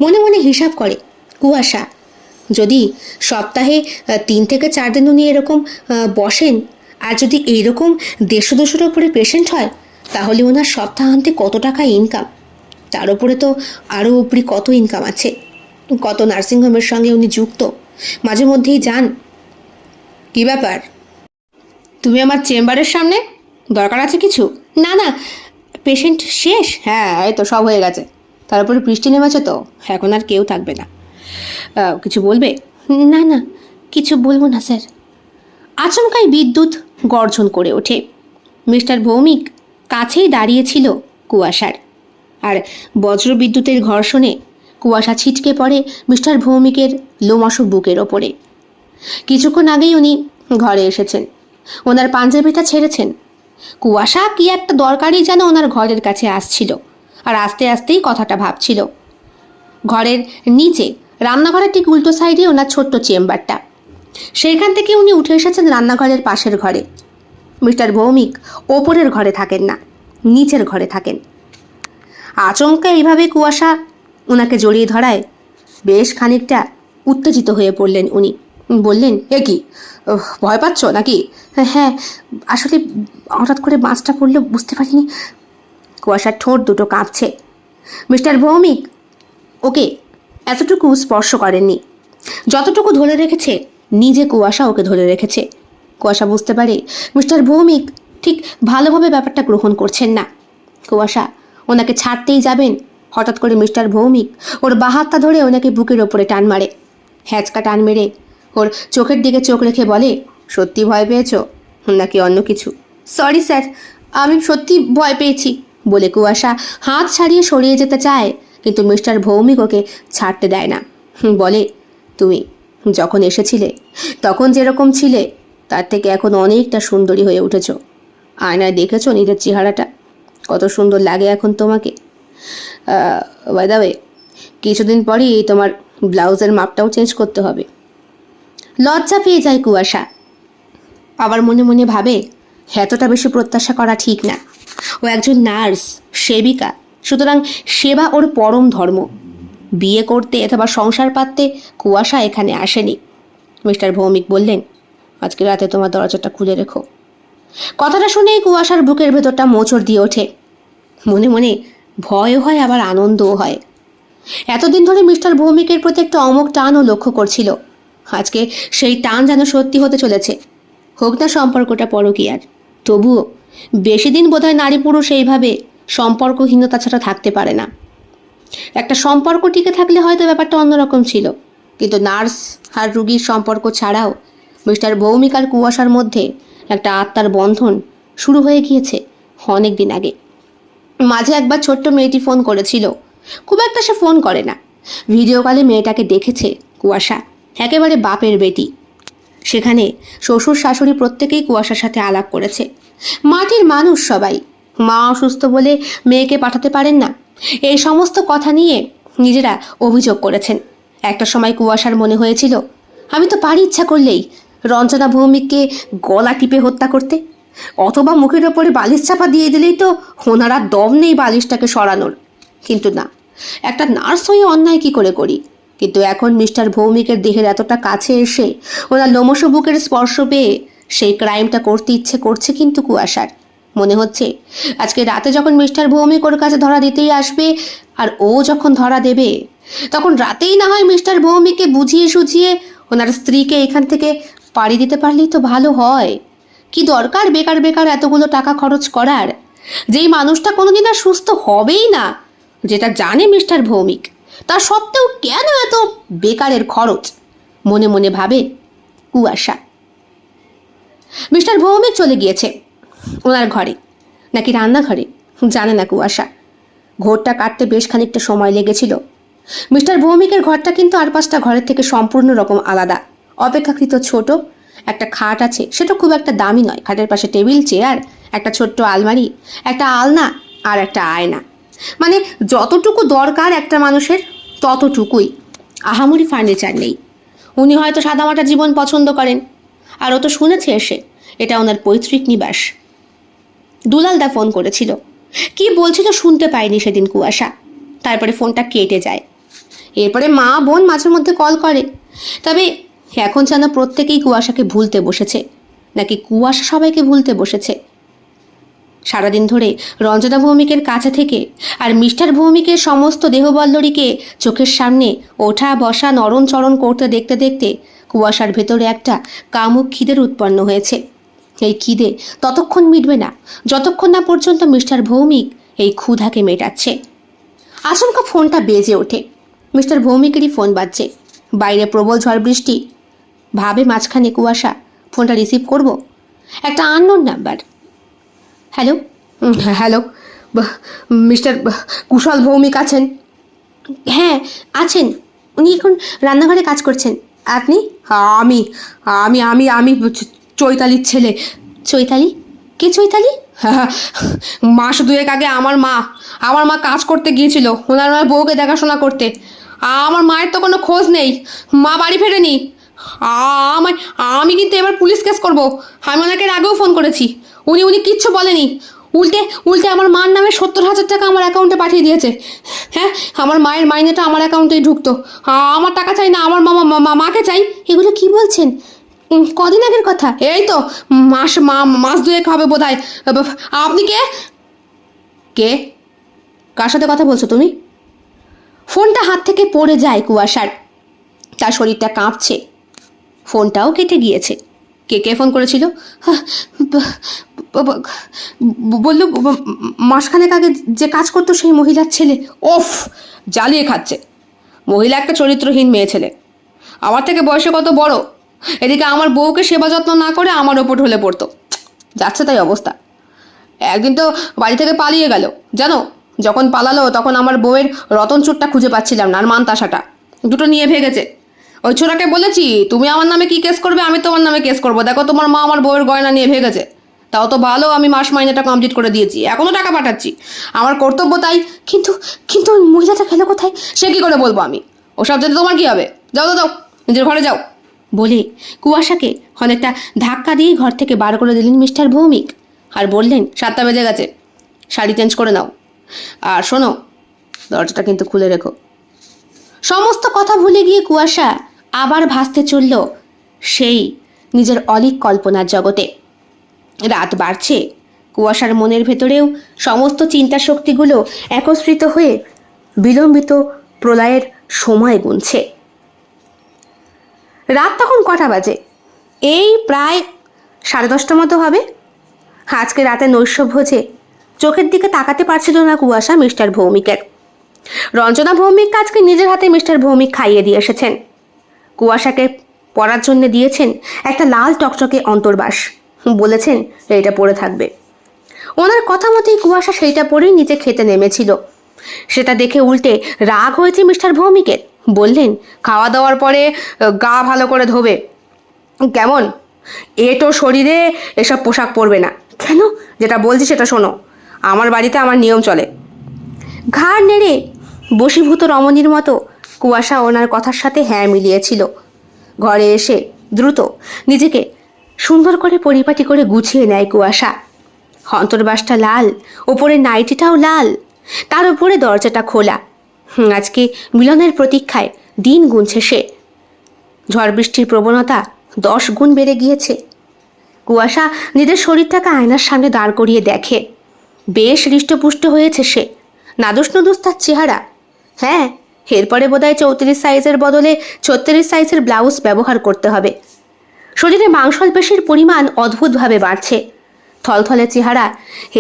মনে মনে হিসাব করে কুয়াশা, যদি সপ্তাহে 3 থেকে 4 দিন উনি এরকম বসেন, আর যদি এইরকম 150-200 উপরে পেশেন্ট হয়, তাহলে ওনার সপ্তাহান্তে কত টাকা ইনকাম। তার উপরে তো আরও উপরি কত ইনকাম আছে, কত নার্সিংহোমের সঙ্গে উনি যুক্ত, মাঝে মধ্যেই যান। কি ব্যাপার, তুমি আমার চেম্বারের সামনে, দরকার আছে কিছু? না না, পেশেন্ট শেষ। হ্যাঁ, এই তো সব হয়ে গেছে। তার উপরে বৃষ্টি নেমেছে তো, এখন আর কেউ থাকবে না। কিছু বলবে? না না, কিছু বলবো না স্যার। আচমকাই বিদ্যুৎ গর্জন করে ওঠে। মিস্টার ভৌমিক কাছেই দাঁড়িয়েছিল কুয়াশার, আর বজ্র বিদ্যুতের ঘর্ষণে কুয়াশা ছিটকে পড়ে মিস্টার ভৌমিকের লোমাসু বুকের ওপরে। কিছুক্ষণ আগেই উনি ঘরে এসেছেন, ওনার পাঞ্জাবিটা ছেড়েছেন। কুয়াশা কি একটা দরকারই যেন ওনার ঘরের কাছে আসছিল, আর আস্তে আস্তেই কথাটা ভাবছিল। ঘরের নিচে রান্নাঘরের ঠিক উল্টো সাইডে ওনার ছোট্ট চেম্বারটা, সেইখান থেকে উনি উঠে এসেছেন রান্নাঘরের পাশের ঘরে। মিস্টার ভৌমিক ওপরের ঘরে থাকেন না, নিচের ঘরে থাকেন। আচমকা এইভাবে কুয়াশা ওনাকে জড়িয়ে ধরায় বেশ খানিকটা উত্তেজিত হয়ে পড়লেন উনি। বললেন, এ কি, ভয় পাচ্ছ নাকি? হ্যাঁ, আসলে হঠাৎ করে বাসটা পড়লো, বুঝতে পারিনি। কুয়াশার ঠোঁট দুটো কাঁপছে। মিস্টার ভৌমিক ওকে এতটুকু স্পর্শ করেননি, যতটুকু ধরে রেখেছে নিজে কুয়াশা ওকে ধরে রেখেছে। কুয়াশা বুঝতে পারে মিস্টার ভৌমিক ঠিক ভালোভাবে ব্যাপারটা গ্রহণ করছেন না। কুয়াশা ওনাকে ছাড়তেই যাবেন, হঠাৎ করে মিস্টার ভৌমিক ওর বাঁ হাতটা ধরে ওনাকে বুকের ওপরে টান মারে। হ্যাঁচকা টান মেরে ওর চোখের দিকে চোখ রেখে বলে, সত্যি ভয় পেয়েছো নাকি অন্য কিছু? সরি স্যার, আমি সত্যি ভয় পেয়েছি বলে কুয়াশা হাত ছাড়িয়ে সরিয়ে যেতে চায়, কিন্তু মিস্টার ভৌমিক ওকে ছাড়তে দেয় না। বলে, তুমি যখন এসেছিলে তখন যেরকম ছিলে তার থেকে এখন অনেকটা সুন্দরী হয়ে উঠেছ। আয়নায় দেখেছো নিজের চেহারাটা, কত সুন্দর লাগে এখন তোমাকে। বাই দ্য ওয়ে, কিছুদিন পরই তোমার ব্লাউজের মাপটাও চেঞ্জ করতে হবে। লজ্জা পেয়ে যায় কুয়াশা, আবার মনে মনে ভাবে এতটা বেশি প্রত্যাশা করা ঠিক না। ও একজন নার্স, সেবিকা, সুতরাং সেবা ওর পরম ধর্ম। বিয়ে করতে অথবা সংসার পাততে কুয়াশা এখানে আসেনি। মিস্টার ভৌমিক বললেন, আজকে রাতে তোমার দরজাটা খুলে রেখো। কথাটা শুনেই কুয়াশার বুকের ভেতরটা মোচড় দিয়ে ওঠে। মনে মনে ভয়ও হয়, আবার আনন্দও হয়। এতদিন ধরে মিস্টার ভৌমিকের প্রতি একটা অমোঘ টানও লক্ষ্য করছিল, আজকে সেই টান যেন সত্যি হতে চলেছে। হোক না সম্পর্কটা পরকীয়ার, তবুও বেশি দিন বোধহয় নারী পুরুষ এইভাবে সম্পর্কহীনতা ছাড়া থাকতে পারে না। একটা সম্পর্ক টিকে থাকলে হয়তো ব্যাপারটা অন্যরকম ছিল, কিন্তু নার্স আর রুগীর সম্পর্ক ছাড়াও মিস্টার ভৌমিক আর কুয়াশার মধ্যে একটা আত্মার বন্ধন শুরু হয়ে গিয়েছে অনেক দিন আগে। মাঝে একবার ছোট্ট মেয়েটি ফোন করেছিল, খুব একটা সে ফোন করে না। ভিডিও কলে মেয়েটাকে দেখেছে কুয়াশা, একেবারে বাপের বেটি। সেখানে শ্বশুর শাশুড়ি প্রত্যেকেই কুয়াশার সাথে আলাপ করেছে। মাটির মানুষ সবাই, মা অসুস্থ বলে মেয়েকে পাঠাতে পারেন না, এই সমস্ত কথা নিয়ে নিজেরা অভিযোগ করেছেন। একটা সময় কুয়াশার মনে হয়েছিল, আমি তো পারি ইচ্ছা করলেই রঞ্জনা ভৌমিককে গলা টিপে হত্যা করতে, অথবা মুখের ওপরে বালিশ চাপা দিয়ে দিলেই তো ওনারা দম নেই বালিশটাকে সরানোর। কিন্তু না, একটা নার্স হয়ে অন্যায় কি করে করি। কিন্তু এখন মিস্টার ভৌমিকের দেহের এতটা কাছে এসে ওনার লোমশ বুকের স্পর্শ পেয়ে সেই ক্রাইমটা করতে ইচ্ছে করছে। কিন্তু কুয়াশার মনে হচ্ছে আজকে রাতে যখন মিস্টার ভৌমিক ওর কাছে ধরা দিতেই আসবে, আর ও যখন ধরা দেবে, তখন রাতেই না হয় মিস্টার ভৌমিককে বুঝিয়ে সুঝিয়ে ওনার স্ত্রীকে এখান থেকে পাড়ি দিতে পারলেই তো ভালো হয়। কি দরকার বেকার বেকার এতগুলো টাকা খরচ করার, যেই মানুষটা কোনোদিন আর সুস্থ হবেই না, যেটা জানে মিস্টার ভৌমিক, তা সত্ত্বেও কেন এত বেকারের খরচ, মনে মনে ভাবে কুয়াশা। মিস্টার ভৌমিক চলে গিয়েছে ওনার ঘরে নাকি রান্নাঘরে জানে না কুয়াশা। ঘরটা কাটতে বেশ খানিকটা সময় লেগেছিল। মিস্টার ভৌমিকের ঘরটা কিন্তু আর 5টা ঘরের থেকে সম্পূর্ণ রকম আলাদা। অপেক্ষাকৃত ছোট একটা খাট আছে, সেটা খুব একটা দামি নয়। খাটের পাশে টেবিল, চেয়ার, একটা ছোট্ট আলমারি, একটা আলনা আর একটা আয়না। মানে যতটুকু দরকার একটা মানুষের ততটুকুই, আহামরি ফার্নিচার নেই। উনি হয়তো সাদামাটা জীবন পছন্দ করেন, আর ও তো শুনেছে এসে এটা ওনার পৈতৃক নিবাস। দুলালদা ফোন করেছিল, কি বলছিল শুনতে পায়নি সেদিন কুয়াশা। তারপরে ফোনটা কেটে যায়। এরপরে মা বোন মাঝে মধ্যে কল করে, তবে এখন যেন প্রত্যেকেই কুয়াশাকে ভুলতে বসেছে, নাকি কুয়াশা সবাইকে ভুলতে বসেছে। সারাদিন ধরে রঞ্জনা ভৌমিকের কাছে থেকে আর মিস্টার ভৌমিকের সমস্ত দেহবল্লরীকে চোখের সামনে ওঠা বসা নরণ চরণ করতে দেখতে দেখতে কুয়াশার ভেতরে একটা কামুক খিদের উৎপন্ন হয়েছে। এই খিদে ততক্ষণ মিটবে না যতক্ষণ না পর্যন্ত মিস্টার ভৌমিক এই ক্ষুধাকে মেটাচ্ছে। আচমকা ফোনটা বেজে ওঠে। মিস্টার ভৌমিকেরই ফোন বাজছে। বাইরে প্রবল ঝড় বৃষ্টি। ভাবে মাঝখানে কুয়াশা ফোনটা রিসিভ করব। একটা unknown number. Hello. Hello, mister Kushal Bhowmik আছেন? হ্যাঁ আছেন, উনি এখন রান্নাঘরে কাজ করছেন। আপনি? আমি আমি আমি আমি চৈতালির ছেলে। চৈতালি? কে চৈতালি? মাস 2 আগে আমার মা কাজ করতে গিয়েছিল ওনার বউকে দেখাশোনা করতে। আমার মায়ের তো কোনো খোঁজ নেই, মা বাড়ি ফেরেনি। আমি কিন্তু এবার পুলিশ কেস করব। আমি ওনাকে আগেও ফোন করেছি, উনি কিচ্ছু বলেনি। উল্টে আমার মার নামে 70,000 টাকা আমার অ্যাকাউন্টে পাঠিয়ে দিয়েছে। হ্যাঁ, আমার মায়ের মাইনেটা আমার অ্যাকাউন্টেই ঢুকতো। আমার টাকা চাই না, আমার মাকে চাই। এগুলো কি বলছেন? কদিন আগের কথা? এই তো মাস 2 হবে বোধ হয়। আপনি কে? কে? কার সাথে কথা বলছো তুমি? ফোনটা হাত থেকে পড়ে যায় কুয়াশার। তার শরীরটা কাঁপছে। ফোনটাও কেটে গিয়েছে। কে ফোন করেছিল? বললো মাসখানেক আগে যে কাজ করতো সেই মহিলার ছেলে। ওফ, জ্বালিয়ে খাচ্ছে। মহিলা একটা চরিত্রহীন মেয়ে ছেলে, আমার থেকে বয়সে কত বড়। এদিকে আমার বউকে সেবা যত্ন না করে আমার ওপর ঢলে পড়তো। যাচ্ছে তাই অবস্থা। একদিন তো বাড়ি থেকে পালিয়ে গেল জানো। যখন পালালো তখন আমার বউয়ের রতন চুরটা খুঁজে পাচ্ছিলাম না, আর মানতাসাটা দুটো নিয়ে ভেগেছে। ওই ছোড়াকে বলেছি, তুমি আমার নামে কি কেস করবে, আমি তোমার নামে কেস করবো। দেখো তোমার মা আমার বউয়ের গয়না নিয়ে ভেগেছে। তাও তো ভালো, আমি মাস মাইনেটা কমপ্লিট করে দিয়েছি, এখনো টাকা পাঠাচ্ছি। আমার কর্তব্য তাই। কিন্তু কিন্তু ওই মহিলাটা গেল কোথায়? সে কি করে বলবো আমি? ওসব জেনে তোমার কি হবে? যাও নিজের ঘরে যাও বলে কুয়াশাকে অনেকটা ধাক্কা দিয়ে ঘর থেকে বার করে দিলেন মিস্টার ভৌমিক, আর বললেন 7টা বেজে গেছে, শাড়ি চেঞ্জ করে নাও। আর শোনো, দরজাটা কিন্তু খুলে রেখো। সমস্ত কথা ভুলে গিয়ে কুয়াশা আবার ভাসতে চলল সেই নিজের অলীক কল্পনার জগতে। রাত বাড়ছে, কুয়াশার মনের ভেতরেও সমস্ত চিন্তা শক্তিগুলো একত্রিত হয়ে বিলম্বিত প্রলয়ের সময় গুনছে। রাত তখন কটা বাজে? এই প্রায় 10:30 মতো হবে। আজকে রাতে নৈশভোজে চোখের দিকে তাকাতে পারছিল না কুয়াশা মিস্টার ভৌমিকের। রঞ্জনা ভৌমিক আজকে নিজের হাতে মিস্টার ভৌমিক খাইয়ে দিয়ে এসেছেন। কুয়াশাকে পরার জন্য দিয়েছেন একটা লাল টকটকে অন্তর্বাস, বলেছেন এইটা পরে থাকবে। ওনার কথা মতোই কুয়াশা সেইটা পরেই নিচে খেতে নেমেছিল। সেটা দেখে উল্টে রাগ হয়েছে মিস্টার ভৌমিকের। বললেন, খাওয়া দাওয়ার পরে গা ভালো করে ধোবে। কেমন, এটো শরীরে এসব পোশাক পরবে না। কেন? যেটা বলছি সেটা শোনো, আমার বাড়িতে আমার নিয়ম চলে। ঘাড় নেড়ে বশীভূত রমণীর মতো কুয়াশা ওনার কথার সাথে হ্যাঁ মিলিয়েছিল। ঘরে এসে দ্রুত নিজেকে সুন্দর করে পরিপাটি করে গুছিয়ে নেয় কুয়াশা। অন্তর্বাসটা লাল, ওপরের নাইটিটাও লাল, তার উপরে দরজাটা খোলা। আজকে মিলনের প্রতীক্ষায় দিন গুনছে সে। ঝড় বৃষ্টির প্রবণতা 10 গুণ বেড়ে গিয়েছে। কুয়াশা নিজের শরীরটাকে আয়নার সামনে দাঁড় করিয়ে দেখে। বেশ হৃষ্টপুষ্ট হয়েছে সে, নাদুস নুদুস তার চেহারা। হ্যাঁ, এরপরে বোধহয় 34 সাইজের বদলে 36 সাইজের ব্লাউজ ব্যবহার করতে হবে। শরীরে মাংসলপেশির পরিমাণ অদ্ভুতভাবে বাড়ছে। থলথলে চেহারা,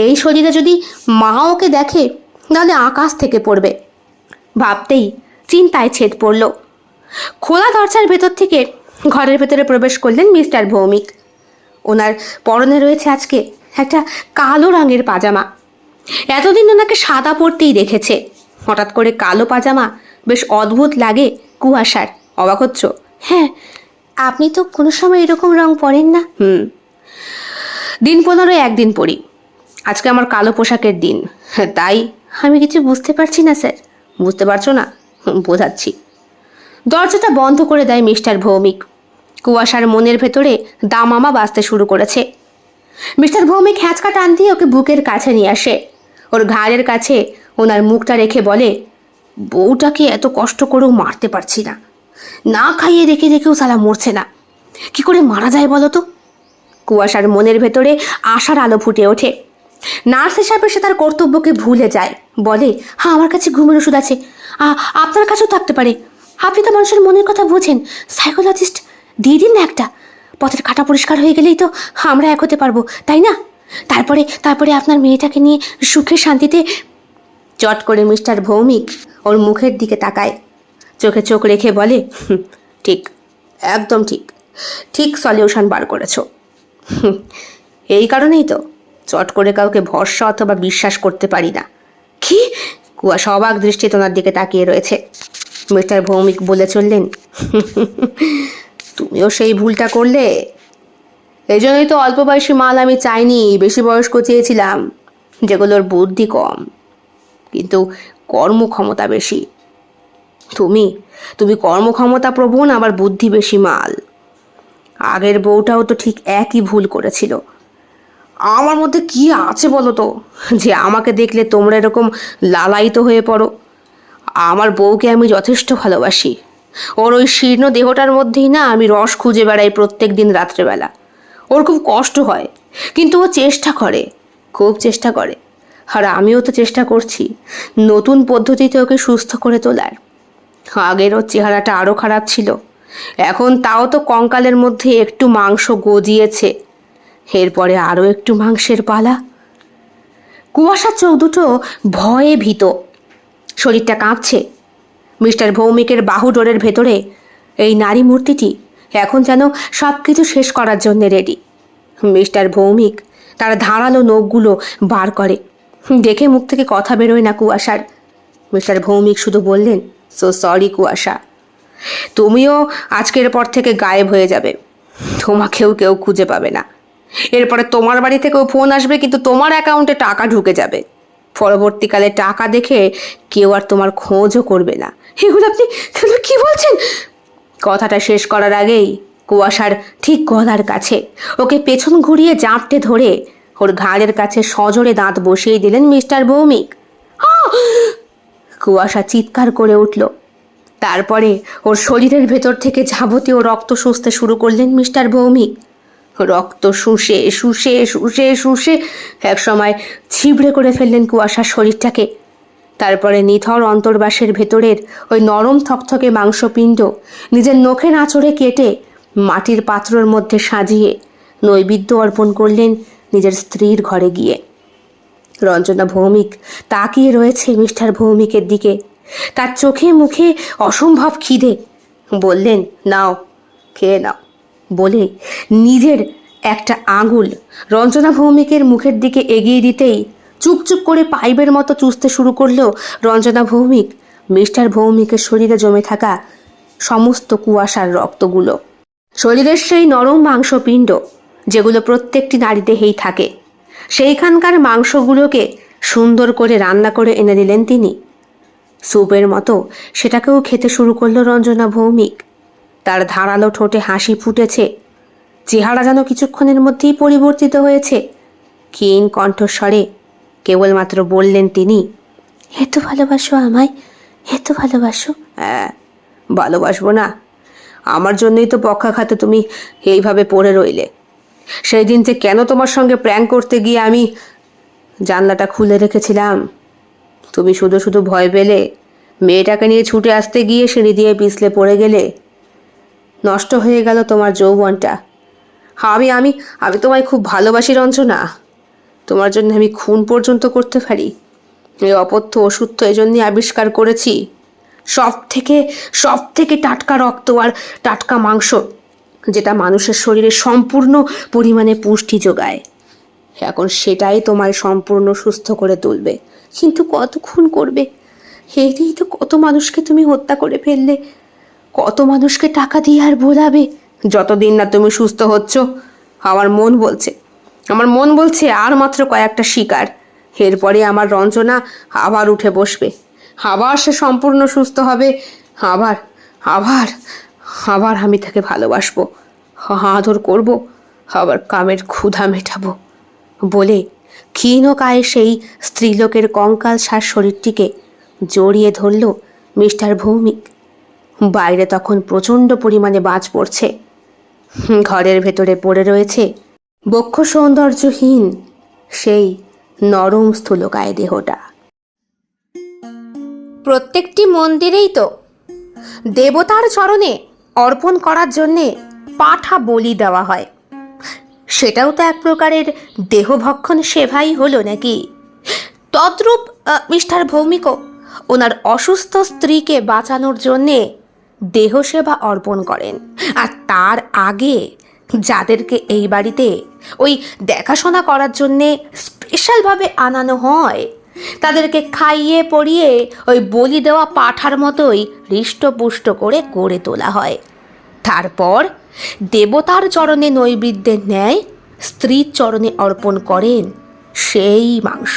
এই শরীরে যদি মা ওকে দেখে তাহলে আকাশ থেকে পড়বে। ভাবতেই চিন্তায় ছেদ পড়ল। খোলা দরজার ভেতর থেকে ঘরের ভেতরে প্রবেশ করলেন মিস্টার ভৌমিক। ওনার পরনে রয়েছে আজকে একটা কালো রঙের পাজামা। এতদিন ওনাকে সাদা পরতেই দেখেছে, হঠাৎ করে কালো পাজামা বেশ অদ্ভুত লাগে কুয়াশার। অবাক হচ্ছ? হ্যাঁ, আপনি তো কোনো সময় এরকম রং পরেন না। দিন 15 একদিন পরি, আজকে আমার কালো পোশাকের দিন, তাই। আমি কিছু বুঝতে পারছি না স্যার। বুঝতে পারছো না? বোঝাচ্ছি। দরজাটা বন্ধ করে দেয় মিস্টার ভৌমিক। কুয়াশার মনের ভেতরে দামামা বাজতে শুরু করেছে। মিস্টার ভৌমিক হ্যাঁচকা টান দিয়ে ওকে বুকের কাছে নিয়ে আসে। ওর ঘাড়ের কাছে ওনার মুখটা রেখে বলে, বউটাকে এত কষ্ট করেও মারতে পারছি না, না খাইয়ে রেখে রেখেও সালা মরছে না, কি করে মারা যায় বলো তো? কুয়াশার মনের ভেতরে আশার আলো ফুটে ওঠে। নার্স হিসাবে সে তার কর্তব্যকে ভুলে যায়। বলে, হ্যাঁ, আমার কাছে ঘুমের ওষুধ আছে, আপনার কাছেও থাকতে পারে। আপনি তো মানুষের মনের কথা বোঝেন, সাইকোলজিস্ট। দিয়ে দিন না একটা। পথের কাটা পরিষ্কার হয়ে গেলেই তো আমরা এক হতে পারবো, তাই না? তারপরে আপনার মেয়েটাকে নিয়ে সুখে শান্তিতে। চট করে মিস্টার ভৌমিক ওর মুখের দিকে তাকায়, চোখে চোখ রেখে বলে, ঠিক, একদম ঠিক, ঠিক সলিউশন বার করেছো। এই কারণেই তো চট করে কাউকে ভরসা অথবা বিশ্বাস করতে পারি না। কি? কুয়াশা অবাক দৃষ্টিতে ওনার দিকে তাকিয়ে রয়েছে। মিস্টার ভৌমিক বলে চললেন, তুমিও সেই ভুলটা করলে। এই জন্যই তো অল্প বয়সী মাল আমি চাইনি, বেশি বয়স্ক চেয়েছিলাম, যেগুলোর বুদ্ধি কম কিন্তু কর্মক্ষমতা বেশি। তুমি কর্মক্ষমতা প্রবণ, আবার বুদ্ধি বেশি মাল। আগের বউটাও তো ঠিক একই ভুল করেছিল। আমার মধ্যে কি আছে বলো তো, যে আমাকে দেখলে তোমরা এরকম লালায়িত হয়ে পড়ো? আমার বউকে আমি যথেষ্ট ভালোবাসি। ওর ওই শীর্ণ দেহটার মধ্যেই না আমি রস খুঁজে বেড়াই প্রত্যেক দিন রাত্রেবেলা। ওর খুব কষ্ট হয়, কিন্তু ও চেষ্টা করে, খুব চেষ্টা করে। আর আমিও তো চেষ্টা করছি নতুন পদ্ধতিতে ওকে সুস্থ করে তোলার। আগের ওর চেহারাটা আরও খারাপ ছিল, এখন তাও তো কঙ্কালের মধ্যে একটু মাংস গজিয়েছে, এরপরে আরও একটু মাংসের পালা। কুয়াশার চোখ দুটো ভয়ে ভীত, শরীরটা কাঁপছে। মিস্টার ভৌমিকের বাহুডোরের ভেতরে এই নারী মূর্তিটি এখন যেন সব কিছু শেষ করার জন্য রেডি। মিস্টার ভৌমিক তার ধারালো নখগুলো বার করে, দেখে মুখ থেকে কথা বেরোয় না কুয়াশার। মিস্টার ভৌমিক শুধু বললেন, সো সরি কুয়াশা, তুমিও আজকের পর থেকে গায়েব হয়ে যাবে, তোমাকেও কেউ খুঁজে পাবে না। এরপরে তোমার বাড়ি থেকেও ফোন আসবে, কিন্তু তোমার অ্যাকাউন্টে টাকা ঢুকে যাবে। পরবর্তীকালে টাকা দেখে কেউ আর তোমার খোঁজও করবে না। এগুলো আপনি কি বলছেন? কথাটা শেষ করার আগেই কুয়াশার ঠিক গলার কাছে ওকে পেছন ঘুরিয়ে জাপটে ধরে ওর ঘাড়ের কাছে সজোরে দাঁত বসিয়ে দিলেন মিস্টার ভৌমিক। কুয়াশা চিৎকার করে উঠল। তারপরে ওর শরীরের ভেতর থেকে যাবতীয় রক্ত শুষতে শুরু করলেন মিস্টার ভৌমিক। রক্ত শুষে শুষে শুষে শুষে একসময় ছিবড়ে করে ফেললেন কুয়াশার শরীরটাকে। তারপরে নিথর অন্তর্বাসের ভেতরের ওই নরম থকথকে মাংসপিণ্ড নিজের নখের আঁচড়ে কেটে মাটির পাত্রর মধ্যে সাজিয়ে নৈবেদ্য অর্পণ করলেন নিজের স্ত্রীর ঘরে গিয়ে। রঞ্জনা ভৌমিক তাকিয়ে রয়েছে মিস্টার ভৌমিকের দিকে। তার চোখে মুখে অসম্ভব খিদে। বললেন, নাও, খেয়ে নাও বলে নিজের একটা আঙুল রঞ্জনা ভৌমিকের মুখের দিকে এগিয়ে দিতেই চুপচুপ করে পাইপের মতো চুষতে শুরু করলেও রঞ্জনা ভৌমিক মিস্টার ভৌমিকের শরীরে জমে থাকা সমস্ত কুয়াশার রক্তগুলো, শরীরের সেই নরম মাংসপিণ্ড যেগুলো প্রত্যেকটি নারী দেহেই থাকে, সেইখানকার মাংসগুলোকে সুন্দর করে রান্না করে এনে দিলেন তিনি। স্যুপের মতো সেটাকেও খেতে শুরু করলো রঞ্জনা ভৌমিক। তার ধারালো ঠোঁটে হাসি ফুটেছে, চেহারা যেন কিছুক্ষণের মধ্যেই পরিবর্তিত হয়েছে। ক্ষীণ কণ্ঠস্বরে কেবলমাত্র বললেন তিনি, এত ভালোবাসো আমায়, এত ভালোবাসো? হ্যাঁ, ভালোবাসবো না? আমার জন্যই তো পক্ষাঘাতে তুমি এইভাবে পড়ে রইলে। সেই দিন যে কেন তোমার সঙ্গে প্র্যাঙ্ক করতে গিয়ে আমি জানলাটা খুলে রেখেছিলাম, তুমি শুধু শুধু ভয় পেলে, মেয়েটাকে নিয়ে ছুটে আসতে গিয়ে সিঁড়ি দিয়ে পিছলে পড়ে গেলে, নষ্ট হয়ে গেল তোমার যৌবনটা। আমি আমি আমি তোমায় খুব ভালোবাসি রঞ্জনা, তোমার জন্য আমি খুন পর্যন্ত করতে পারি। এই অপথ্য ওষুধ তো এজন্যই আবিষ্কার করেছি, সব থেকে টাটকা রক্ত আর টাটকা মাংস, যেটা মানুষের শরীরে সম্পূর্ণ পরিমাণে পুষ্টি যোগায়। এখন সেটাই তোমায় সম্পূর্ণ সুস্থ করে তুলবে। কিন্তু কত খুন করবে? এই তো কত মানুষকে তুমি হত্যা করে ফেললে, কত মানুষকে টাকা দিয়ে আর ভোলাবে। যতদিন না তুমি সুস্থ হচ্ছ, আমার মন বলছে আর মাত্র কয়েকটা শিকার, এরপরে আমার রঞ্জনা আবার উঠে বসবে, আবার সে সম্পূর্ণ সুস্থ হবে, আবার আবার আবার আমি তাকে ভালোবাসবো, আদর করব, আবার কামের ক্ষুধা মেটাবো বলে ক্ষীণকায় সেই স্ত্রীলোকের কঙ্কালসার শরীরটিকে জড়িয়ে ধরল মিস্টার ভৌমিক। বাইরে তখন প্রচণ্ড পরিমাণে বাজ পড়ছে। ঘরের ভেতরে পড়ে রয়েছে বক্ষ সৌন্দর্যহীন সেই নরম স্থূলকায় দেহটা। প্রত্যেকটি মন্দিরেই তো দেবতার চরণে অর্পণ করার জন্যে পাঠা বলি দেওয়া হয়। সেটাও তো এক প্রকারের দেহভক্ষণ সেবাই হলো নাকি? তদ্রূপ মিস্টার ভৌমিকও ওনার অসুস্থ স্ত্রীকে বাঁচানোর জন্যে দেহসেবা অর্পণ করেন। আর তার আগে যাদেরকে এই বাড়িতে ওই দেখাশোনা করার জন্যে স্পেশালভাবে আনানো হয়, তাদেরকে খাইয়ে পরিয়ে ওই বলি দেওয়া পাঠার মতোই হৃষ্টপুষ্ট করে গড়ে তোলা হয়। তারপর দেবতার চরণে নৈবেদ্যের ন্যায় স্ত্রীর চরণে অর্পণ করেন সেই মাংস,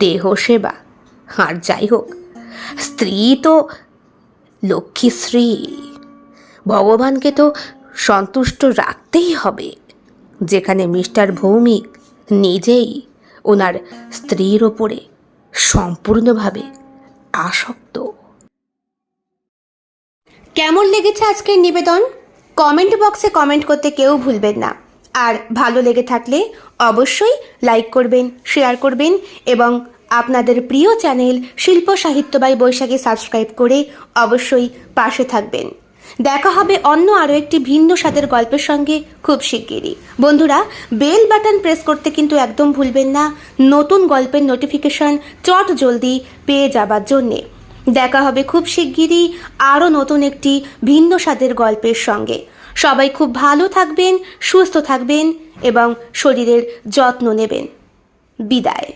দেহ সেবা। আর যাই হোক, স্ত্রী তো লক্ষ্মীশ্রী, ভগবানকে তো সন্তুষ্ট রাখতেই হবে। যেখানে মিস্টার ভৌমিক নিজেই ওনার স্ত্রীর ওপরে সম্পূর্ণভাবে আসক্ত। কেমন লেগেছে আজকের নিবেদন? কমেন্ট বক্সে কমেন্ট করতে কেউ ভুলবেন না। আর ভালো লেগে থাকলে অবশ্যই লাইক করবেন, শেয়ার করবেন এবং আপনাদের প্রিয় চ্যানেল শিল্প সাহিত্য বাই বৈশাখী সাবস্ক্রাইব করে অবশ্যই পাশে থাকবেন। দেখা হবে অন্য আরও একটি ভিন্ন স্বাদের গল্পের সঙ্গে খুব শিগগিরই। বন্ধুরা, বেল বাটন প্রেস করতে কিন্তু একদম ভুলবেন না, নতুন গল্পের নোটিফিকেশন চট জলদি পেয়ে যাবার জন্যে। দেখা হবে খুব শিগগিরই আরও নতুন একটি ভিন্ন স্বাদের গল্পের সঙ্গে। সবাই খুব ভালো থাকবেন, সুস্থ থাকবেন এবং শরীরের যত্ন নেবেন। বিদায়।